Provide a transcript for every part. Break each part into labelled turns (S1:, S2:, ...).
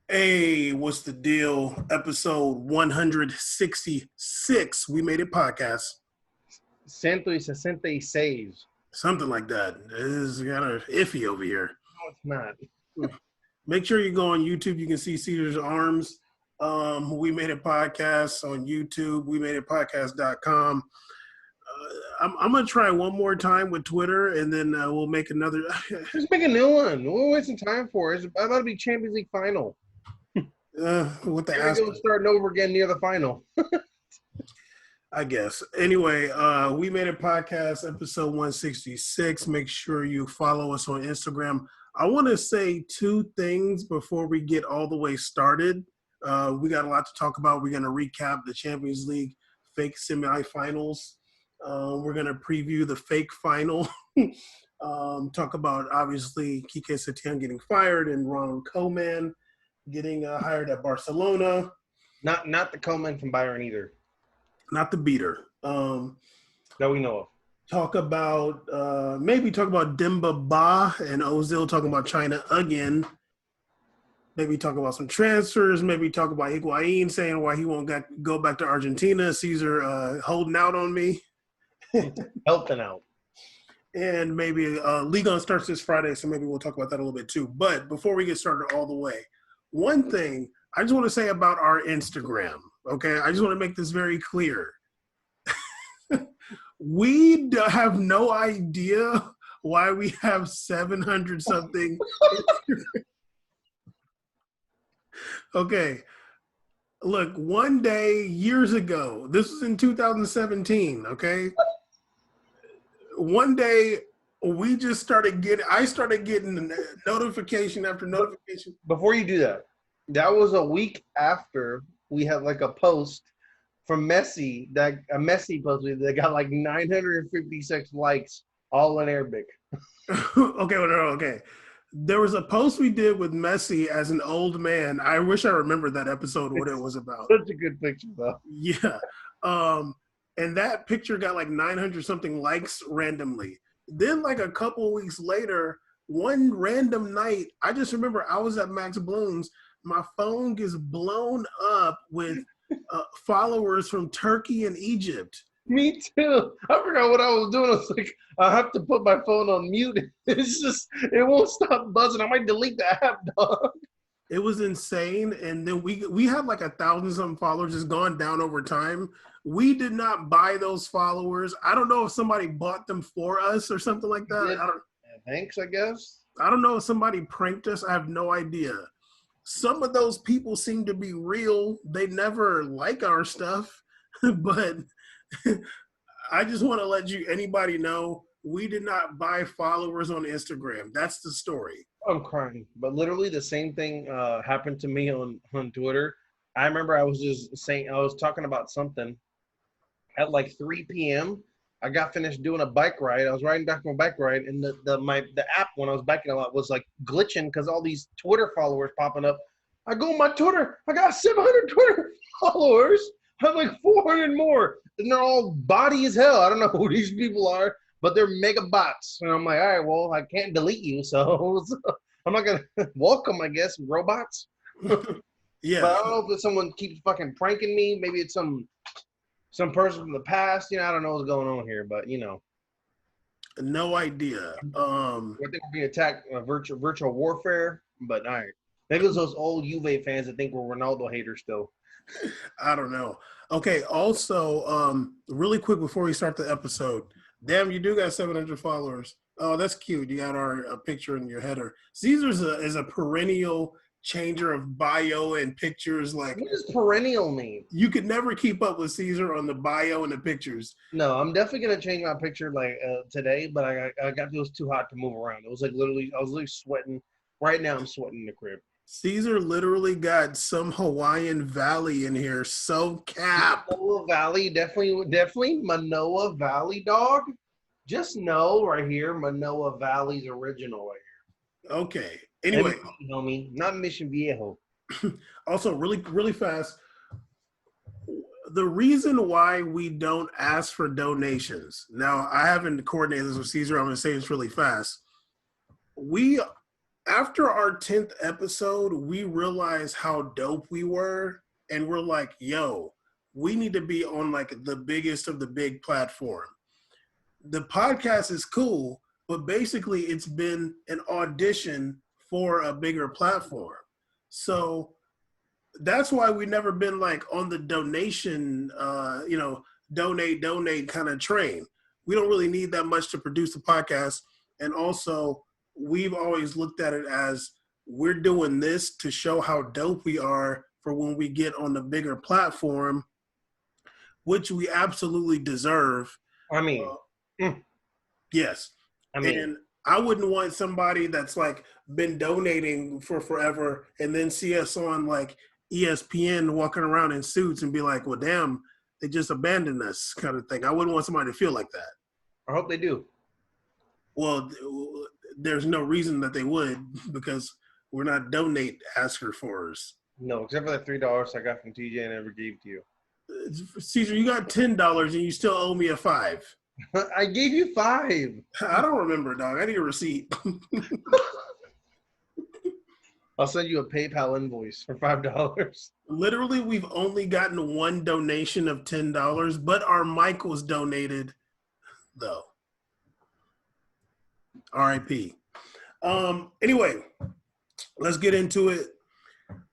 S1: Hey, what's the deal? Episode 166. We made it podcast.
S2: 166.
S1: Something like that. It is kind of iffy over here.
S2: No, it's not.
S1: Make sure you go on YouTube. You can see Caesar's arms. We made it podcast on YouTube. We made it podcast.com. I'm going to try one more time with Twitter, and then we'll make another.
S2: Just make a new one. What are we wasting time for? It's about to be Champions League final.
S1: With the
S2: Here we go, starting over again near the final.
S1: I guess. Anyway, we made a podcast, episode 166. Make sure you follow us on Instagram. I want to say two things before we get all the way started. We got a lot to talk about. We're going to recap the Champions League fake semifinals. We're going to preview the fake final. Talk about, obviously, Quique Setien getting fired and Ronald Koeman getting hired at Barcelona.
S2: Not the Koeman from Bayern either.
S1: Not the beater.
S2: That we know of.
S1: Maybe talk about Demba Ba and Ozil talking about China again. Maybe talk about some transfers. Maybe talk about Higuain saying why he won't go back to Argentina. Caesar holding out on me.
S2: Helping out.
S1: And maybe Liga starts this Friday, so maybe we'll talk about that a little bit too. But before we get started all the way, one thing I just want to say about our Instagram, okay? I just want to make this very clear. We have no idea why we have 700 something. Okay. Look, one day, years ago, this was in 2017, okay? One day, I started getting notification after notification.
S2: Before you do that, that was a week after we had like a post from Messi, a Messi post that got like 956 likes, all in Arabic.
S1: Okay. There was a post we did with Messi as an old man. I wish I remembered that episode, what it was about.
S2: Such a good picture, though.
S1: Yeah. And that picture got like 900 something likes randomly. Then like a couple weeks later, one random night, I just remember I was at Max Bloom's. My phone gets blown up with followers from Turkey and Egypt.
S2: Me too. I forgot what I was doing. I was like, I have to put my phone on mute. It's just, it won't stop buzzing. I might delete the app, dog.
S1: It was insane. And then we had like 1,000 some followers. It's gone down over time. We did not buy those followers. I don't know if somebody bought them for us or something like that.
S2: Thanks, I guess.
S1: I don't know if somebody pranked us. I have no idea. Some of those people seem to be real. They never like our stuff, but I just want to let anybody know we did not buy followers on Instagram. That's the story.
S2: I'm crying. But literally the same thing happened to me on Twitter. I remember I was talking about something at like 3 p.m. I got finished doing a bike ride. I was riding back on my bike ride, and the app when I was biking a lot was like glitching because all these Twitter followers popping up. I go on my Twitter. I got 700 Twitter followers. I have like 400 more. And they're all body as hell. I don't know who these people are, but they're mega bots. And I'm like, all right, well, I can't delete you, so I'm not going to welcome, I guess, robots.
S1: Yeah.
S2: But I don't know if someone keeps fucking pranking me. Maybe it's some person from the past. I don't know what's going on here, but,
S1: No idea.
S2: I think we're being attacked virtual warfare, but all right. Maybe it's those old Juve fans that think we're Ronaldo haters still.
S1: I don't know. Okay, also, really quick before we start the episode, damn, you do got 700 followers. Oh, that's cute. You got our picture in your header. Caesar is a perennial changer of bio and pictures. Like,
S2: what does perennial mean?
S1: You could never keep up with Caesar on the bio and the pictures.
S2: No, I'm definitely gonna change my picture like today, but I got it was too hot to move around. It was like I was literally sweating. Right now, I'm sweating in the crib.
S1: Caesar literally got some Hawaiian Valley in here. So cap.
S2: Manoa Valley, definitely Manoa Valley, dog. Just know right here, Manoa Valley's original right here.
S1: Okay. Anyway,
S2: homie, not Mission Viejo.
S1: Also, really, really fast. The reason why we don't ask for donations. Now, I haven't coordinated this with Caesar. I'm going to say this really fast. We After our 10th episode, we realized how dope we were, and we're like, yo, we need to be on like the biggest of the big platform. The podcast is cool, but basically it's been an audition for a bigger platform. So that's why we never been like on the donation, donate kind of train. We don't really need that much to produce the podcast. And also, we've always looked at it as we're doing this to show how dope we are for when we get on the bigger platform, which we absolutely deserve.
S2: I mean,
S1: Yes. And I wouldn't want somebody that's like been donating for forever and then see us on like ESPN walking around in suits and be like, well, damn, they just abandoned us kind of thing. I wouldn't want somebody to feel like that.
S2: I hope they do.
S1: Well, there's no reason that they would because we're not donate asker for us.
S2: No, except for the $3 I got from TJ and I never gave to you.
S1: Caesar, you got $10 and you still owe me a $5.
S2: I gave you $5.
S1: I don't remember, dog. I need a receipt.
S2: I'll send you a PayPal invoice for $5.
S1: Literally, we've only gotten one donation of $10, but our mic was donated, though. RIP. Anyway, let's get into it.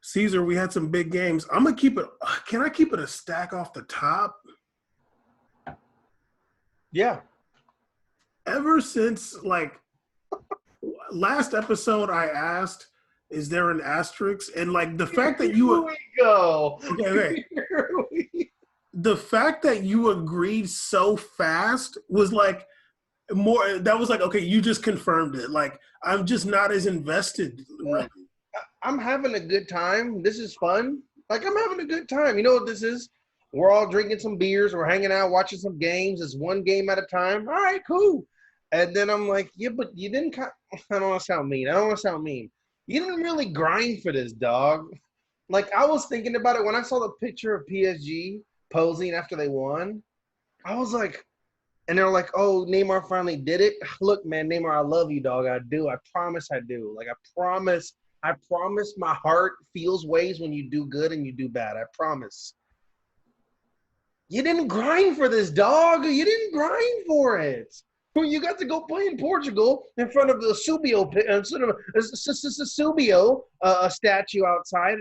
S1: Caesar, we had some big games. I'm going to keep it. Can I keep it a stack off the top?
S2: Yeah.
S1: Ever since, like, last episode, I asked, is there an asterisk? And, like, the fact that you...
S2: Here we go.
S1: Okay. The fact that you agreed so fast was, like, more... That was like, okay, you just confirmed it. Like, I'm just not as invested, really.
S2: I'm having a good time. This is fun. Like, I'm having a good time. You know what this is? We're all drinking some beers. We're hanging out, watching some games. It's one game at a time. All right, cool. And then I'm like, yeah, but you didn't – I don't want to sound mean. You didn't really grind for this, dog. Like, I was thinking about it when I saw the picture of PSG posing after they won. I was like – and they're like, oh, Neymar finally did it. Look, man, Neymar, I love you, dog. I do. I promise I do. Like, I promise my heart feels ways when you do good and you do bad. I promise. You didn't grind for this, dog. You didn't grind for it. You got to go play in Portugal in front of the Subio, statue outside.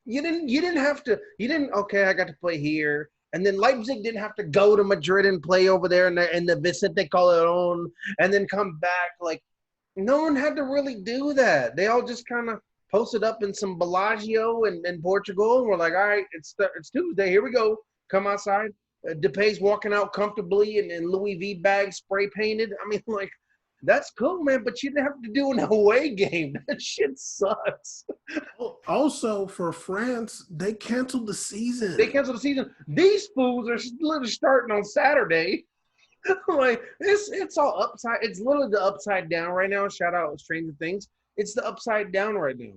S2: You didn't have to. Okay, I got to play here. And then Leipzig didn't have to go to Madrid and play over there in the Vicente Calderon and then come back. Like, no one had to really do that. They all just kind of posted up in some Bellagio in Portugal and we're like, all right, it's Tuesday. Here we go. Come outside. Depay's walking out comfortably in Louis V bags, spray painted. I mean, like, that's cool, man, but you didn't have to do an away game. That shit sucks.
S1: Also, for France, they canceled the season.
S2: These fools are literally starting on Saturday. Like, it's all upside. It's literally the upside down right now. Shout out Stranger Things. It's the upside down right now.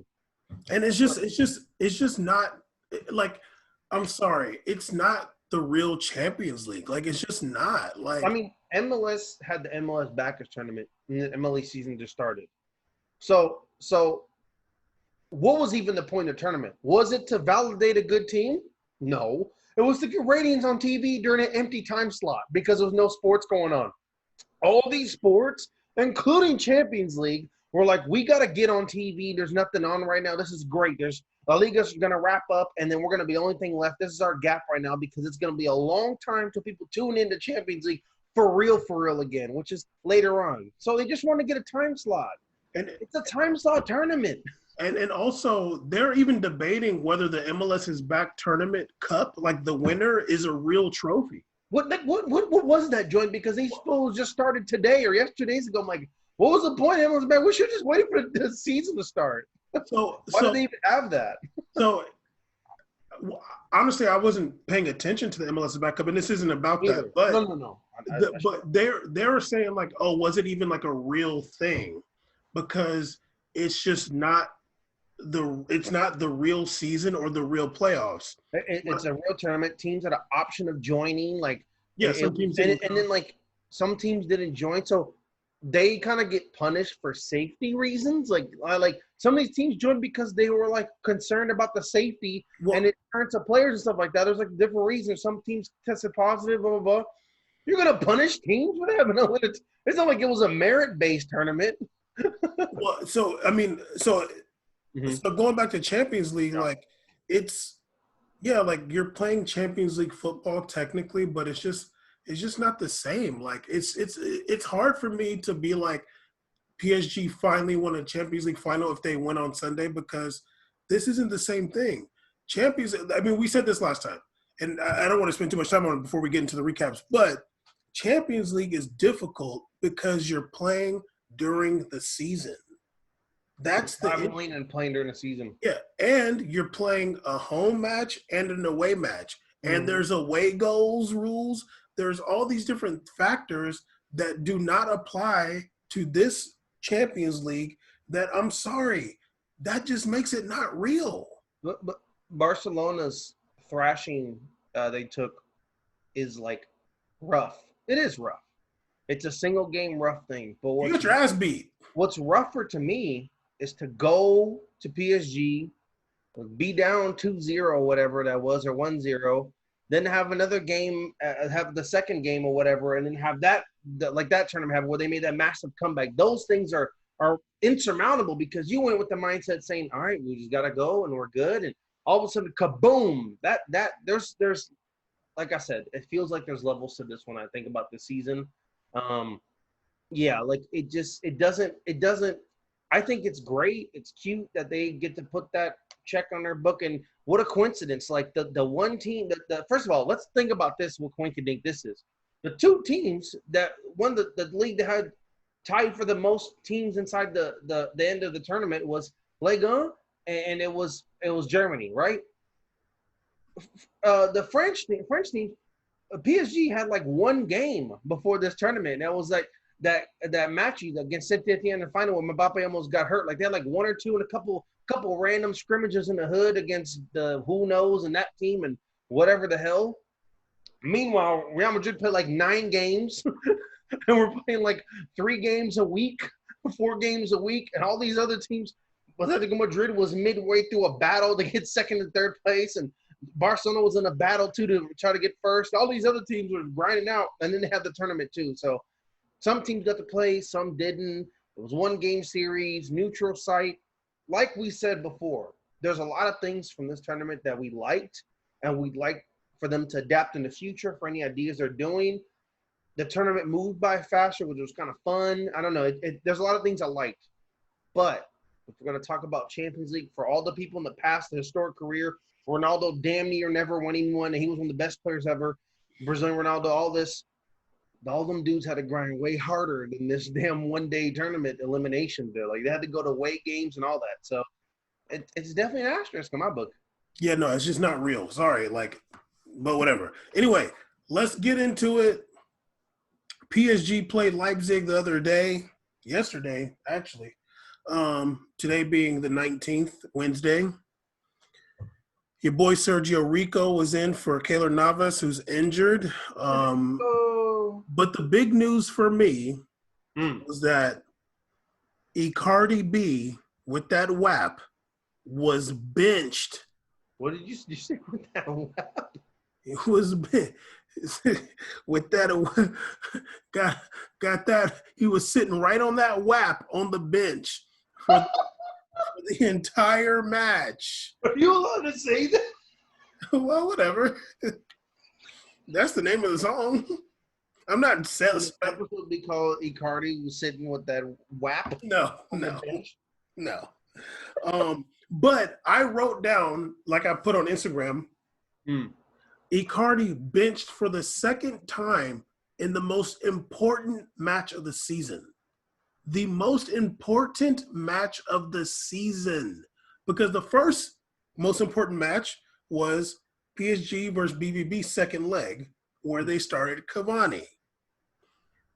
S1: And it's just not like, I'm sorry, it's not the real Champions League. Like, it's just not. Like,
S2: I mean, MLS had the MLS Backers tournament and the MLS season just started. So what was even the point of the tournament? Was it to validate a good team? No. It was to get ratings on TV during an empty time slot because there was no sports going on. All these sports, including Champions League, were like, we got to get on TV. There's nothing on right now. This is great. There's La Liga's going to wrap up, and then we're going to be the only thing left. This is our gap right now because it's going to be a long time till people tune into Champions League for real again, which is later on. So they just want to get a time slot. And it's a time slot tournament.
S1: And also, they're even debating whether the MLS is back tournament cup, like the winner, is a real trophy.
S2: What was that joint? Because these fools just started today or yesterday's ago. I'm like, what was the point? MLS back? We should just wait for the season to start. Why do they even have that?
S1: So, honestly, I wasn't paying attention to the MLS back cup, and this isn't about that. But
S2: no.
S1: But they're saying like, oh, was it even like a real thing? Because it's just not the real season or the real playoffs.
S2: It's a real tournament. Teams had an option of joining. Like,
S1: yeah, some teams
S2: and then like some teams didn't join. So they kind of get punished for safety reasons. Like some of these teams joined because they were like concerned about the safety, and it turns to players and stuff like that. There's like different reasons. Some teams tested positive, blah blah blah. You're gonna punish teams for that? It's not like it was a merit-based tournament.
S1: Well, so I mean, so going back to Champions League, like it's like you're playing Champions League football technically, but it's just not the same. Like it's hard for me to be like PSG finally won a Champions League final if they win on Sunday, because this isn't the same thing. I mean, we said this last time, and I don't want to spend too much time on it before we get into the recaps, but Champions League is difficult because you're playing during the season. That's
S2: and playing during the season.
S1: Yeah, and you're playing a home match and an away match, and there's away goals rules. There's all these different factors that do not apply to this Champions League. That, I'm sorry, that just makes it not real.
S2: But Barcelona's thrashing they took is like rough. It is rough. It's a single game rough thing. But
S1: you got your ass beat.
S2: What's rougher to me is to go to PSG, be down 2-0, whatever that was, or 1-0, then have another game, have the second game or whatever, and then have that tournament happen where they made that massive comeback. Those things are insurmountable because you went with the mindset saying, all right, we just got to go and we're good. And all of a sudden, kaboom, there's like I said, it feels like there's levels to this when I think about the season. Like it doesn't, I think it's great. It's cute that they get to put that check on their book, and what a coincidence. Like the one team that first of all, let's think about this, what coincidence this is. The two teams that won the league that had tied for the most teams inside the end of the tournament was Lyon, and it was Germany, right? The French team, PSG had like one game before this tournament. That was like that match against Saint-Étienne in the final when Mbappe almost got hurt. Like they had like one or two and a couple random scrimmages in the hood against the who knows and that team and whatever the hell. Meanwhile, Real Madrid played like 9 games and we're playing like 3 games a week, 4 games a week, and all these other teams. Atletico Madrid was midway through a battle to get second and third place, and Barcelona was in a battle too to try to get first. All these other teams were grinding out, and then they had the tournament too. So some teams got to play, some didn't. It was 1-game series, neutral site. Like we said before, there's a lot of things from this tournament that we liked, and we'd like for them to adapt in the future for any ideas they're doing. The tournament moved by faster, which was kind of fun. I don't know. There's a lot of things I liked. But if we're going to talk about Champions League, for all the people in the past, the historic career, Ronaldo damn near never winning one, and he was one of the best players ever. Brazilian Ronaldo, all them dudes had to grind way harder than this damn one-day tournament elimination bill. Like, they had to go to away games and all that. So it's definitely an asterisk in my book.
S1: Yeah, no, it's just not real. Sorry, but whatever. Anyway, let's get into it. PSG played Leipzig the other day, yesterday, actually. Today being the 19th, Wednesday. Your boy Sergio Rico was in for Keylor Navas, who's injured. But the big news for me was that Icardi B, with that WAP, was benched.
S2: What did you say with that WAP?
S1: It was with that got that. He was sitting right on that WAP on the bench for the entire match.
S2: Are you allowed to say that?
S1: Well, whatever. That's the name of the song. I'm not saying.
S2: This episode would be called Icardi was sitting with that WAP.
S1: No. But I wrote down, like I put on Instagram, Icardi benched for the second time in the most important match of the season. The most important match of the season. Because the first most important match was PSG versus BVB second leg, where they started Cavani.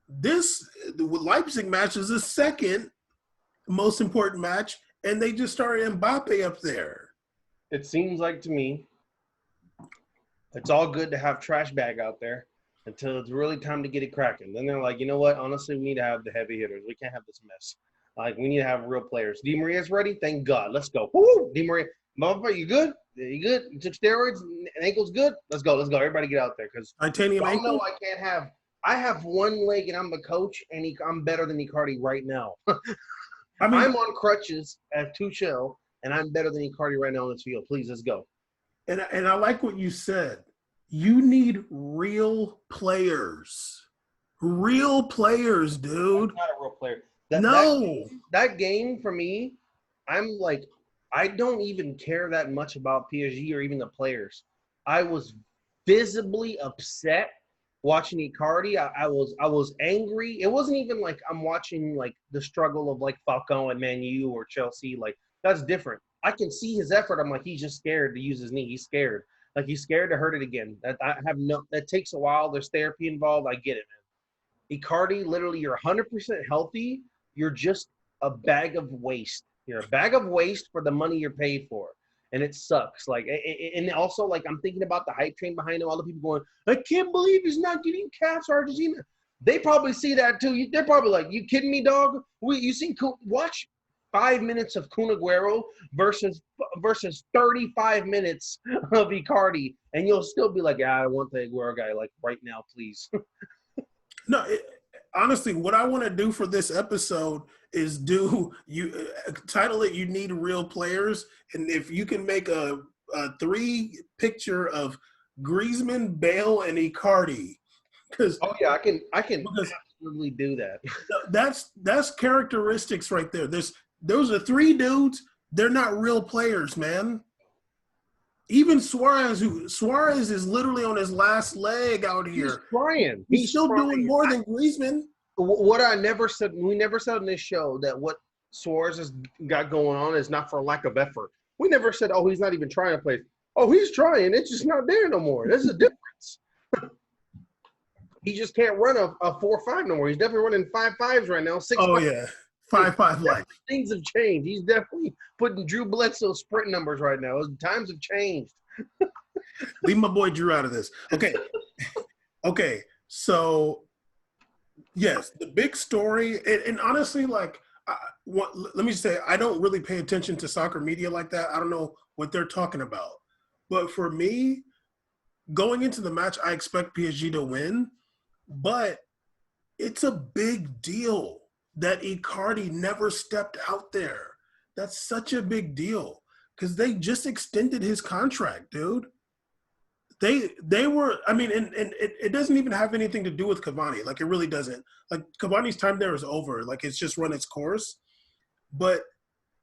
S1: This Leipzig match is the second most important match, and they just started Mbappe up there.
S2: It seems like to me, it's all good to have trash bag out there until it's really time to get it cracking. Then they're like, you know what? Honestly, we need to have the heavy hitters. We can't have this mess. Like, we need to have real players. Di Maria's ready? Thank God. Let's go. Woo! Di Maria. Motherfucker, you good? You good? You took steroids? Ankle's good? Let's go. Let's go. Everybody get out there. Because
S1: titanium
S2: y'all
S1: ankle?
S2: know I have one leg and I'm the coach, and I'm better than Icardi right now.
S1: I mean,
S2: I'm on crutches at Tuchel, and I'm better than Icardi right now on this field. Please, let's go.
S1: and I like what you said. You need real players. Real players, dude.
S2: I'm not a real player. That game for me, I'm like, I don't even care that much about PSG or even the players. I was visibly upset watching Icardi. I was angry. It wasn't even like I'm watching like the struggle of like Falcao and Man U or Chelsea. Like, that's different. I can see his effort. I'm like, he's just scared to use his knee. He's scared. Like, he's scared to hurt it again. That takes a while. There's therapy involved. I get it, man. Icardi, literally, you're 100% healthy. You're just a bag of waste. You're a bag of waste for the money you're paid for. And it sucks. Like, and also, like, I'm thinking about the hype train behind him. All the people going, I can't believe he's not getting caps for Argentina. They probably see that too. They're probably like, you kidding me, dog? Watch 5 minutes of Kun Aguero versus 35 minutes of Icardi, and you'll still be like, yeah, I want the Aguero guy, like, right now, please.
S1: No, honestly, what I want to do for this episode is title it "You Need Real Players," and if you can make a 3 picture of Griezmann, Bale, and Icardi, because
S2: I can absolutely do that.
S1: That's characteristics right there. Those are 3 dudes. They're not real players, man. Even Suarez is literally on his last leg out here.
S2: He's trying.
S1: He's still doing more than Griezmann.
S2: What I never said, we never said on this show that what Suarez has got going on is not for lack of effort. We never said, oh, he's not even trying to play. Oh, he's trying. It's just not there no more. There's a difference. He just can't run a 4-5 no more. He's definitely running 5-5s right now. 6.
S1: Oh, yeah. 5-5 like.
S2: Things have changed. He's definitely putting Drew Bledsoe sprint numbers right now. Times have changed.
S1: Leave my boy Drew out of this. Okay. Okay. So, yes, the big story, and honestly, like, let me just say, I don't really pay attention to soccer media like that. I don't know what they're talking about. But for me, going into the match, I expect PSG to win, but it's a big deal that Icardi never stepped out there. That's such a big deal because they just extended his contract, dude. They were, I mean, and it doesn't even have anything to do with Cavani. Like, it really doesn't. Like, Cavani's time there is over. Like, it's just run its course. But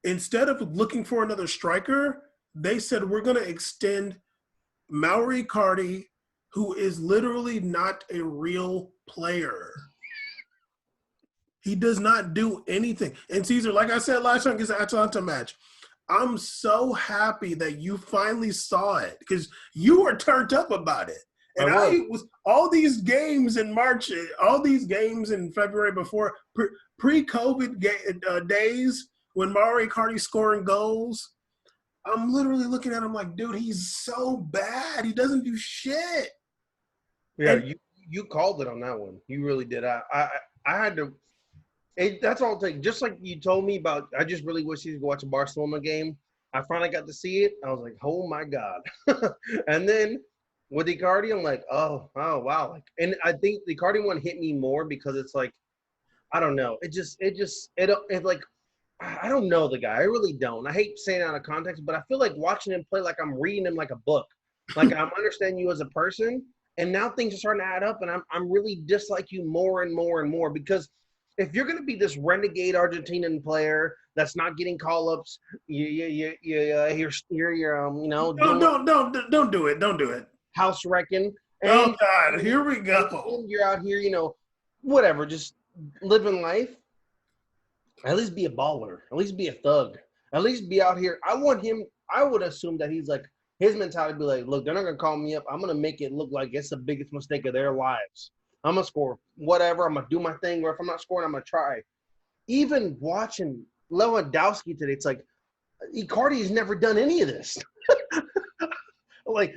S1: instead of looking for another striker, they said, we're going to extend Mauro Icardi, who is literally not a real player. He does not do anything. And Caesar, like I said last time against the Atalanta match, I'm so happy that you finally saw it because you were turned up about it. And I was all these games in March, all these games in February before pre-COVID days when Mauro Icardi scoring goals. I'm literally looking at him like, dude, he's so bad. He doesn't do shit.
S2: Yeah, and you called it on that one. You really did. I had to. That's all it takes. Just like you told me about, I just really wish you could watch a Barcelona game. I finally got to see it. I was like, oh my God. And then with Icardi, I'm like, oh wow. Like, and I think the Icardi one hit me more because it's like, I don't know. It like, I don't know the guy. I really don't. I hate saying it out of context, but I feel like watching him play like I'm reading him like a book. Like, I'm understanding you as a person, and now things are starting to add up, and I'm really dislike you more and more and more because if you're going to be this renegade Argentinian player that's not getting call-ups, you're
S1: Don't do it. Don't do it.
S2: House wrecking.
S1: Oh God, here we go.
S2: You're out here, whatever, just living life. At least be a baller. At least be a thug. At least be out here. I would assume that he's like, his mentality would be like, look, they're not going to call me up. I'm going to make it look like it's the biggest mistake of their lives. I'm going to score whatever. I'm going to do my thing. Or if I'm not scoring, I'm going to try. Even watching Lewandowski today, it's like, Icardi has never done any of this. Like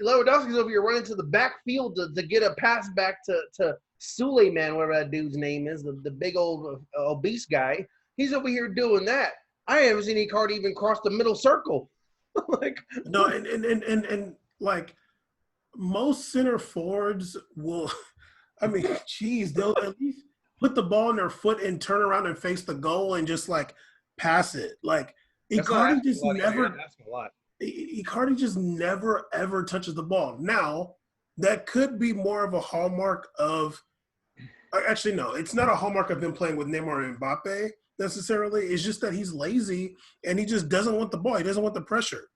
S2: Lewandowski's over here running to the backfield to get a pass back to Suleiman, whatever that dude's name is, the big old obese guy. He's over here doing that. I haven't seen Icardi even cross the middle circle. Like
S1: no, and like most center forwards will. I mean, geez, they'll at least put the ball in their foot and turn around and face the goal and just like pass it. Like Icardi just never. Icardi just never ever touches the ball. Now that could be more of a hallmark of. Actually, no, it's not a hallmark of him playing with Neymar and Mbappe necessarily. It's just that he's lazy and he just doesn't want the ball. He doesn't want the pressure.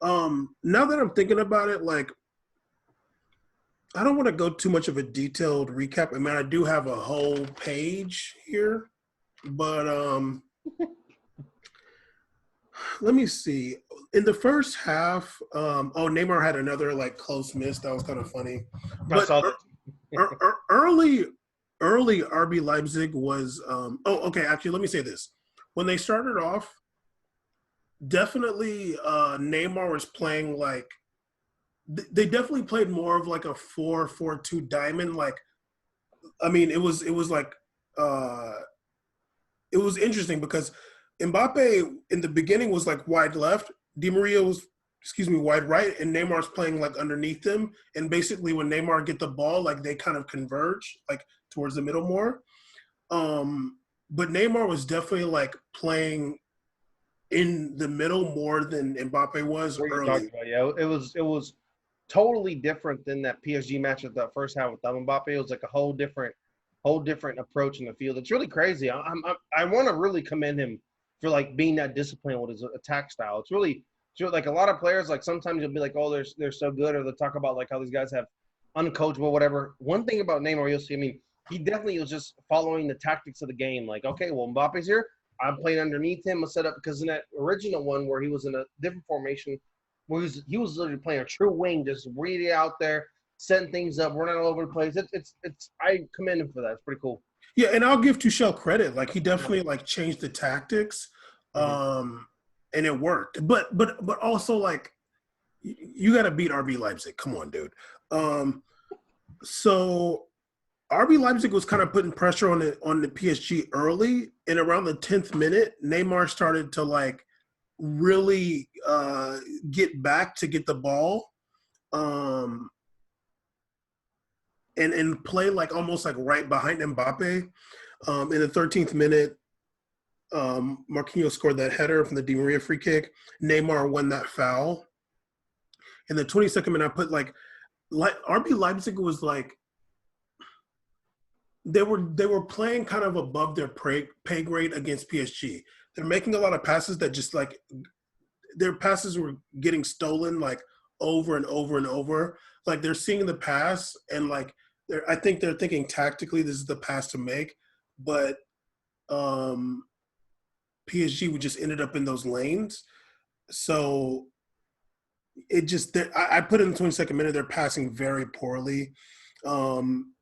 S1: Now that I'm thinking about it, like, I don't want to go too much of a detailed recap. I mean, I do have a whole page here, but let me see. In the first half, Neymar had another like close miss. That was kind of funny. But early RB Leipzig was actually, let me say this. When they started off, definitely Neymar was playing like they definitely played more of like a 4-4-2 diamond. Like, I mean, it was like it was interesting because Mbappe in the beginning was like wide left, Di Maria was wide right, and Neymar's playing like underneath him. And basically when Neymar get the ball, like they kind of converge like towards the middle more. But Neymar was definitely like playing in the middle more than Mbappe was early.
S2: Yeah, it was totally different than that PSG match at the first half with Mbappe. It was like a whole different approach in the field. It's really crazy. I want to really commend him for like being that disciplined with his attack style. It's really like a lot of players, like sometimes you'll be like, oh, they're so good, or they'll talk about like how these guys have uncoachable whatever. One thing about Neymar, you'll see, I mean, he definitely was just following the tactics of the game. Like, okay, well, Mbappe's here. I'm playing underneath him. I'll set up, because in that original one where he was in a different formation, where he was literally playing a true wing, just really out there, setting things up, running all over the place. It's I commend him for that. It's pretty cool.
S1: Yeah, and I'll give Tuchel credit. Like, he definitely like changed the tactics, and it worked. But also, like, you got to beat RB Leipzig. Come on, dude. So RB Leipzig was kind of putting pressure on the PSG early, and around the 10th minute, Neymar started to like really get back to get the ball, and play like almost like right behind Mbappe. In the 13th minute, Marquinhos scored that header from the Di Maria free kick. Neymar won that foul. In the 22nd minute, I put like RB Leipzig was like, they were playing kind of above their pay grade against PSG. They're making a lot of passes that just like their passes were getting stolen like over and over and over. Like, they're seeing the pass and like I think they're thinking tactically this is the pass to make, but PSG would just ended up in those lanes. So it just I put in the 22nd minute they're passing very poorly. In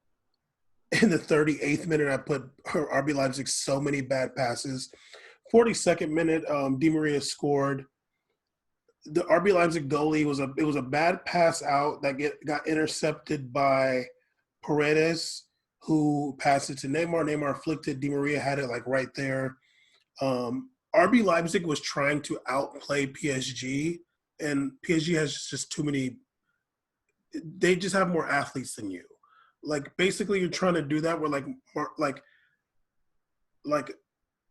S1: the 38th minute, I put RB Leipzig so many bad passes. 42nd minute, Di Maria scored. The RB Leipzig goalie was a bad pass out that got intercepted by Paredes, who passed it to Neymar. Neymar flicked it. Di Maria had it like right there. RB Leipzig was trying to outplay PSG, and PSG has just too many. They just have more athletes than you. Like, basically, you're trying to do that where like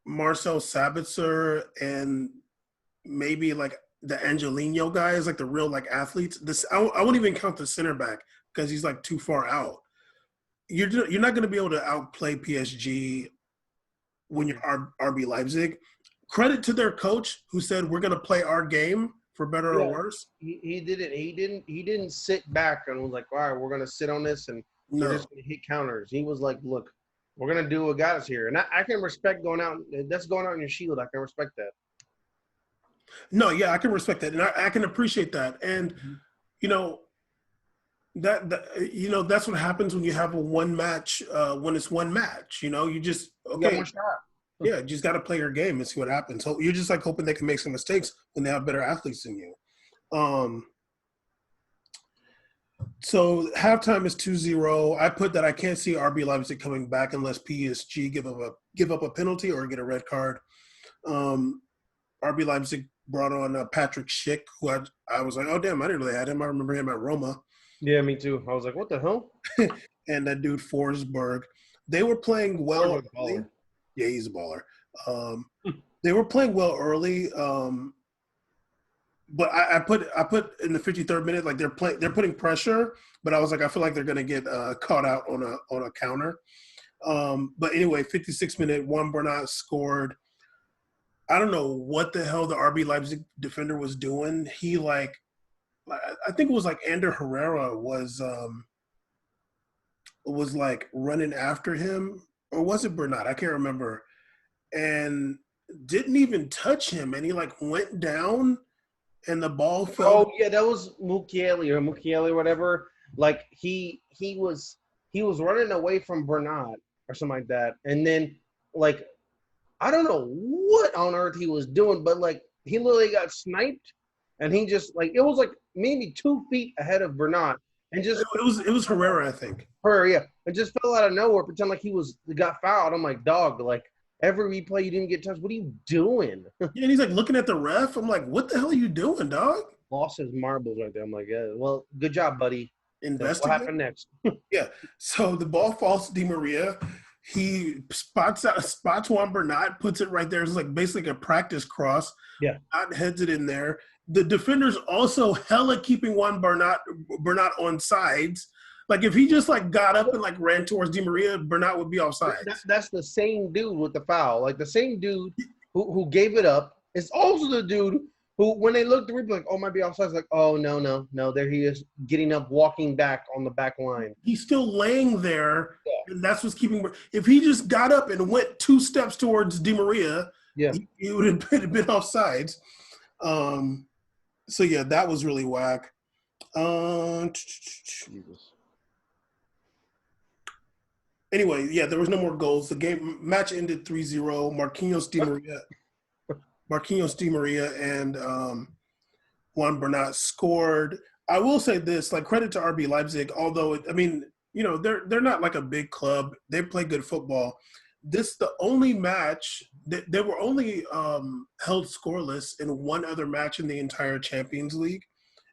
S1: Marcel Sabitzer and maybe like the Angelino guys, like the real like athletes. I wouldn't even count the center back because he's like too far out. You're not going to be able to outplay PSG when you're RB Leipzig. Credit to their coach who said we're going to play our game for better or worse.
S2: He didn't sit back and was like, all right, we're going to sit on this and we're just going to hit counters. He was like, look, we're going to do what got us here. And I can respect going out. That's going out in your shield. I can respect that.
S1: No, yeah, I can respect that. And I can appreciate that. And, you know, that's what happens when you have when it's one match. You know, you just, okay.
S2: One shot.
S1: Yeah, you just got to play your game and see what happens. So you're just like hoping they can make some mistakes when they have better athletes than you. So halftime is 2-0. I put that I can't see RB Leipzig coming back unless PSG give up a penalty or get a red card. RB Leipzig brought on Patrick Schick, who I was like, oh damn, I didn't really have him. I remember him at Roma.
S2: Yeah, me too. I was like, what the hell?
S1: And that dude Forsberg. They were playing well early. Yeah, he's a baller. They were playing well early. But I put in the 53rd minute, like they're putting pressure, but I was like, I feel like they're gonna get caught out on a counter. But anyway, 56th minute, Juan Bernat scored. I don't know what the hell the RB Leipzig defender was doing. He I think it was like Ander Herrera was like running after him, or was it Bernat? I can't remember, and didn't even touch him, and he like went down. And the ball fell.
S2: Oh yeah, that was Mukiele or whatever. Like he was running away from Bernat or something like that, and then like I don't know what on earth he was doing, but like he literally got sniped, and he just like it was like maybe 2 feet ahead of Bernat, and just
S1: it was Herrera, I think.
S2: Herrera, yeah, it just fell out of nowhere. Pretend like he got fouled. I'm like, dog, like. Every replay you didn't get touched. What are you doing?
S1: Yeah, and he's like looking at the ref. I'm like, what the hell are you doing, dog?
S2: Lost his marbles right there. I'm like, yeah, well, good job, buddy.
S1: Investigate.
S2: What happened next?
S1: Yeah. So the ball falls to Di Maria. He spots Juan Bernat, puts it right there. It's like basically a practice cross.
S2: Yeah.
S1: Bernat heads it in there. The defender's also hella keeping Juan Bernat on sides. Like if he just like got up and like ran towards Di Maria, Bernat would be offside.
S2: That's the same dude with the foul. Like the same dude who gave it up is also the dude who, when they looked at the replay, like, oh, might be offside. Like, oh no, there he is, getting up, walking back on the back line.
S1: He's still laying there, and that's what's keeping. If he just got up and went 2 steps towards Di Maria,
S2: yeah,
S1: he would have been offsides. So yeah, that was really whack. Jesus. Anyway, yeah, there was no more goals. The match ended 3-0. Marquinhos Di Maria and Juan Bernat scored. I will say this, like credit to RB Leipzig, although they're not like a big club. They play good football. This the only match that they were only held scoreless in one other match in the entire Champions League,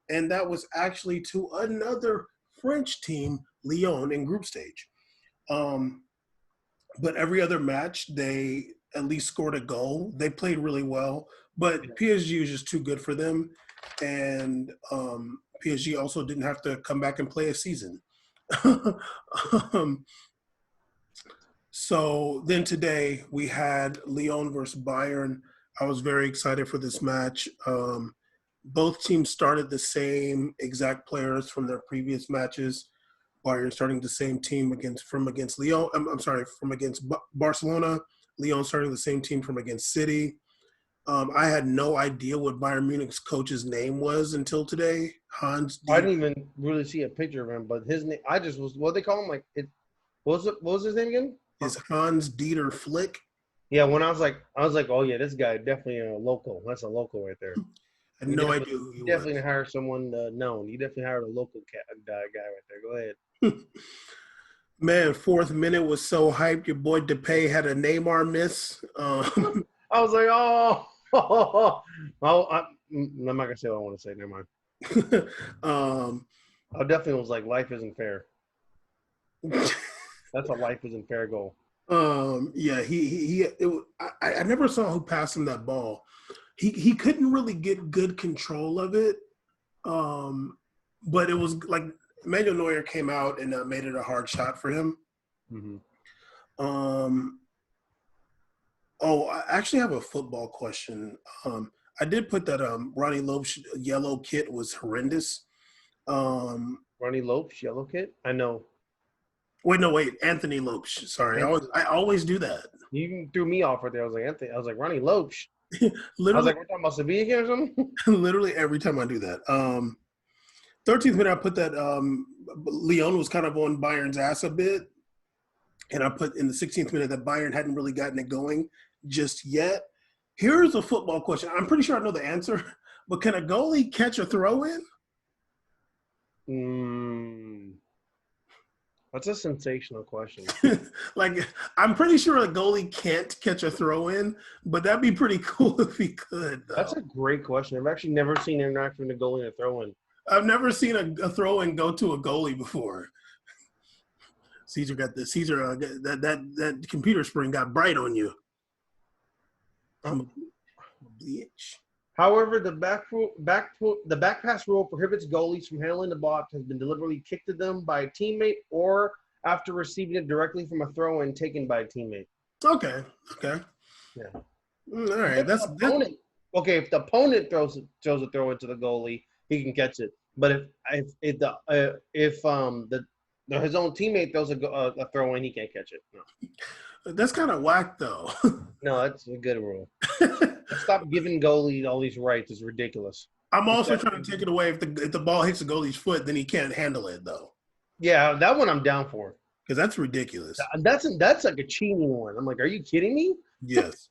S1: and that was actually to another French team, Lyon, in group stage. But every other match, they at least scored a goal. They played really well, but PSG was just too good for them. And PSG also didn't have to come back and play a season. So then today we had Lyon versus Bayern. I was very excited for this match. Both teams started the same exact players from their previous matches. Bayern starting the same team from against Lyon. From against Barcelona. Lyon starting the same team from against City. I had no idea what Bayern Munich's coach's name was until today. Hans.
S2: I didn't even really see a picture of him, but his name. I just was. What they call him? Like it. What was his name again?
S1: Is Hans Dieter Flick.
S2: Yeah, when I was like, oh yeah, this guy definitely a local. That's a local right there.
S1: I had no idea who he was.
S2: Definitely hired someone known. He definitely hired a local guy right there. Go ahead.
S1: Man, 4th minute was so hyped. Your boy Depay had a Neymar miss.
S2: I was like, oh, I'm not gonna say what I want to say. Never mind. I definitely was like, life isn't fair. That's a life isn't fair goal.
S1: Yeah, I never saw who passed him that ball. He couldn't really get good control of it. But it was like Manuel Neuer came out and made it a hard shot for him.
S2: Mm-hmm.
S1: I actually have a football question. I did put that Ronnie Lopes yellow kit was horrendous.
S2: Ronnie Lopes yellow kit? I know.
S1: Wait, Anthony Lopes. Sorry, I always do that.
S2: You threw me off right there. I was like, Anthony. I was like, Ronnie Lopes.
S1: Literally,
S2: I was like, we're talking about Sevilla again or something?
S1: Literally every time I do that. 13th minute, I put that Lyon was kind of on Bayern's ass a bit. And I put in the 16th minute that Bayern hadn't really gotten it going just yet. Here's a football question. I'm pretty sure I know the answer, but can a goalie catch a throw in?
S2: Mm, that's a sensational question.
S1: Like, I'm pretty sure a goalie can't catch a throw in, but that'd be pretty cool if he could,
S2: That's
S1: though.
S2: a great question. I've actually never seen an interaction with a goalie and a throw-in.
S1: I've never seen a throw in go to a goalie before. Caesar got the Caesar that computer screen got bright on you. I'm a bitch.
S2: However, the back pass rule prohibits goalies from handling the ball that has been deliberately kicked to them by a teammate or after receiving it directly from a throw-in taken by a teammate.
S1: Okay.
S2: Yeah.
S1: All right. That's
S2: Opponent. Okay, if the opponent throws a throw into the goalie, he can catch it. But if his own teammate throws a throw in, he can't catch it. No,
S1: that's kind of whack, though.
S2: no, that's a good rule. Stop giving goalie all these rights. It's ridiculous.
S1: I'm also trying to take it away. If the ball hits the goalie's foot, then he can't handle it, though.
S2: Yeah, that one I'm down for.
S1: Because that's ridiculous.
S2: That's like a cheating one. I'm like, are you kidding me?
S1: Yes.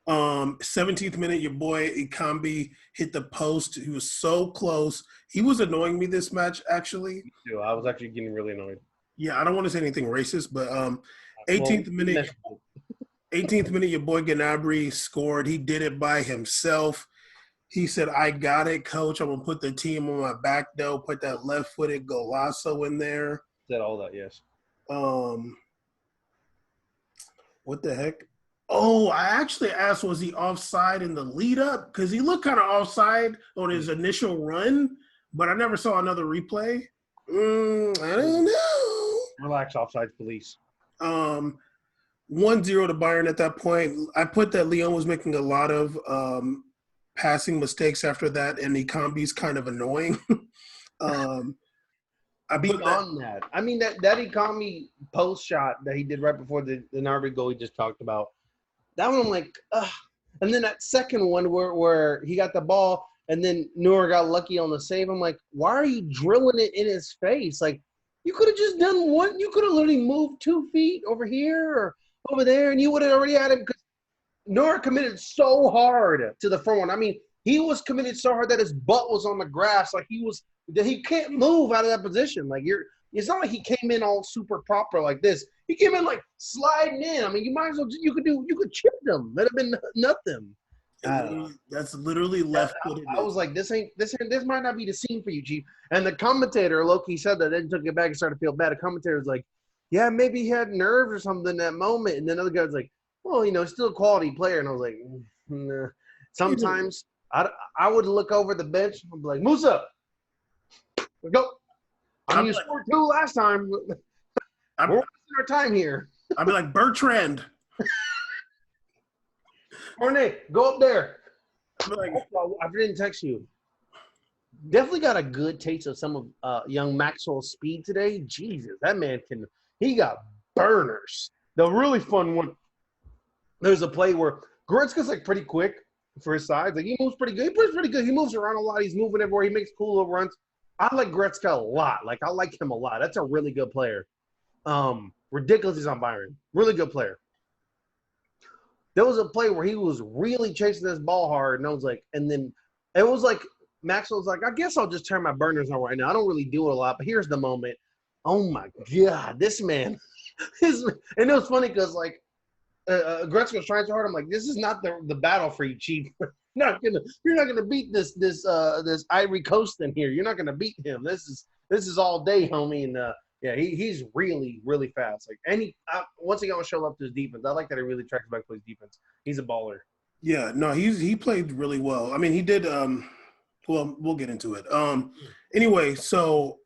S1: 17th minute, your boy Ikambi hit the post. He was so close. He was annoying me this match, actually.
S2: Dude, I was actually getting really annoyed.
S1: Yeah, I don't want to say anything racist, but 18th minute, your boy Gnabry scored. He did it by himself. He said, "I got it, coach. I'm gonna put the team on my back, though. Put that left-footed golazo in there."
S2: Said all that, yes.
S1: What the heck? Oh, I actually asked, was he offside in the lead up? Because he looked kind of offside on his initial run, but I never saw another replay. I don't know.
S2: Relax, offside police.
S1: 1-0 to Bayern at that point. I put that Lyon was making a lot of passing mistakes after that, and Ikambi's kind of annoying. I
S2: mean, that Ikambi post shot that he did right before the RB goal we just talked about, that one I'm like, ugh. And then that second one where he got the ball and then Neuer got lucky on the save, I'm like, why are you drilling it in his face? Like, you could have just done one. You could have literally moved 2 feet over here or over there, and you would have already had him because Neuer committed so hard to the front one. I mean, he was committed so hard that his butt was on the grass. Like, he can't move out of that position. Like, it's not like he came in all super proper like this. He came in like sliding in. I mean, you might as well you could chip them. That'd have been nothing.
S1: That's literally left.
S2: I was like, this might not be the scene for you, Chief. And the commentator, Loki, said that, then took it back and started to feel bad. The commentator was like, yeah, maybe he had nerves or something in that moment. And then the other guy was like, well, he's still a quality player. And I was like, nah. Sometimes I would look over the bench and be like, Musa, let's go. You scored 2 last time. We're wasting our time here.
S1: I'd be like, Bertrand.
S2: Cornet, go up there.
S1: Like,
S2: I didn't text you. Definitely got a good taste of some of young Maxwell's speed today. Jesus, that man he got burners. The really fun one, there's a play where Goretzka's like pretty quick for his size. Like, he moves pretty good. He plays pretty good. He moves around a lot. He's moving everywhere. He makes cool little runs. I like Goretzka a lot. Like, I like him a lot. That's a really good player. Ridiculous he's on Bayern. Really good player. There was a play where he was really chasing this ball hard, and I was like, and then it was like Maxwell's like, I guess I'll just turn my burners on right now. I don't really do it a lot, but here's the moment. Oh my God, this man. And it was funny because like Goretzka was trying so hard. I'm like, this is not the battle for you, Chief. You're not gonna beat this Ivory Coast in here. You're not gonna beat him. This is all day, homie. And yeah, he's really, really fast. Like, and once again, I'll show up to his defense. I like that he really tracks back to his defense. He's a baller.
S1: Yeah, no, he played really well. I mean, he did. Well, we'll get into it. Anyway, so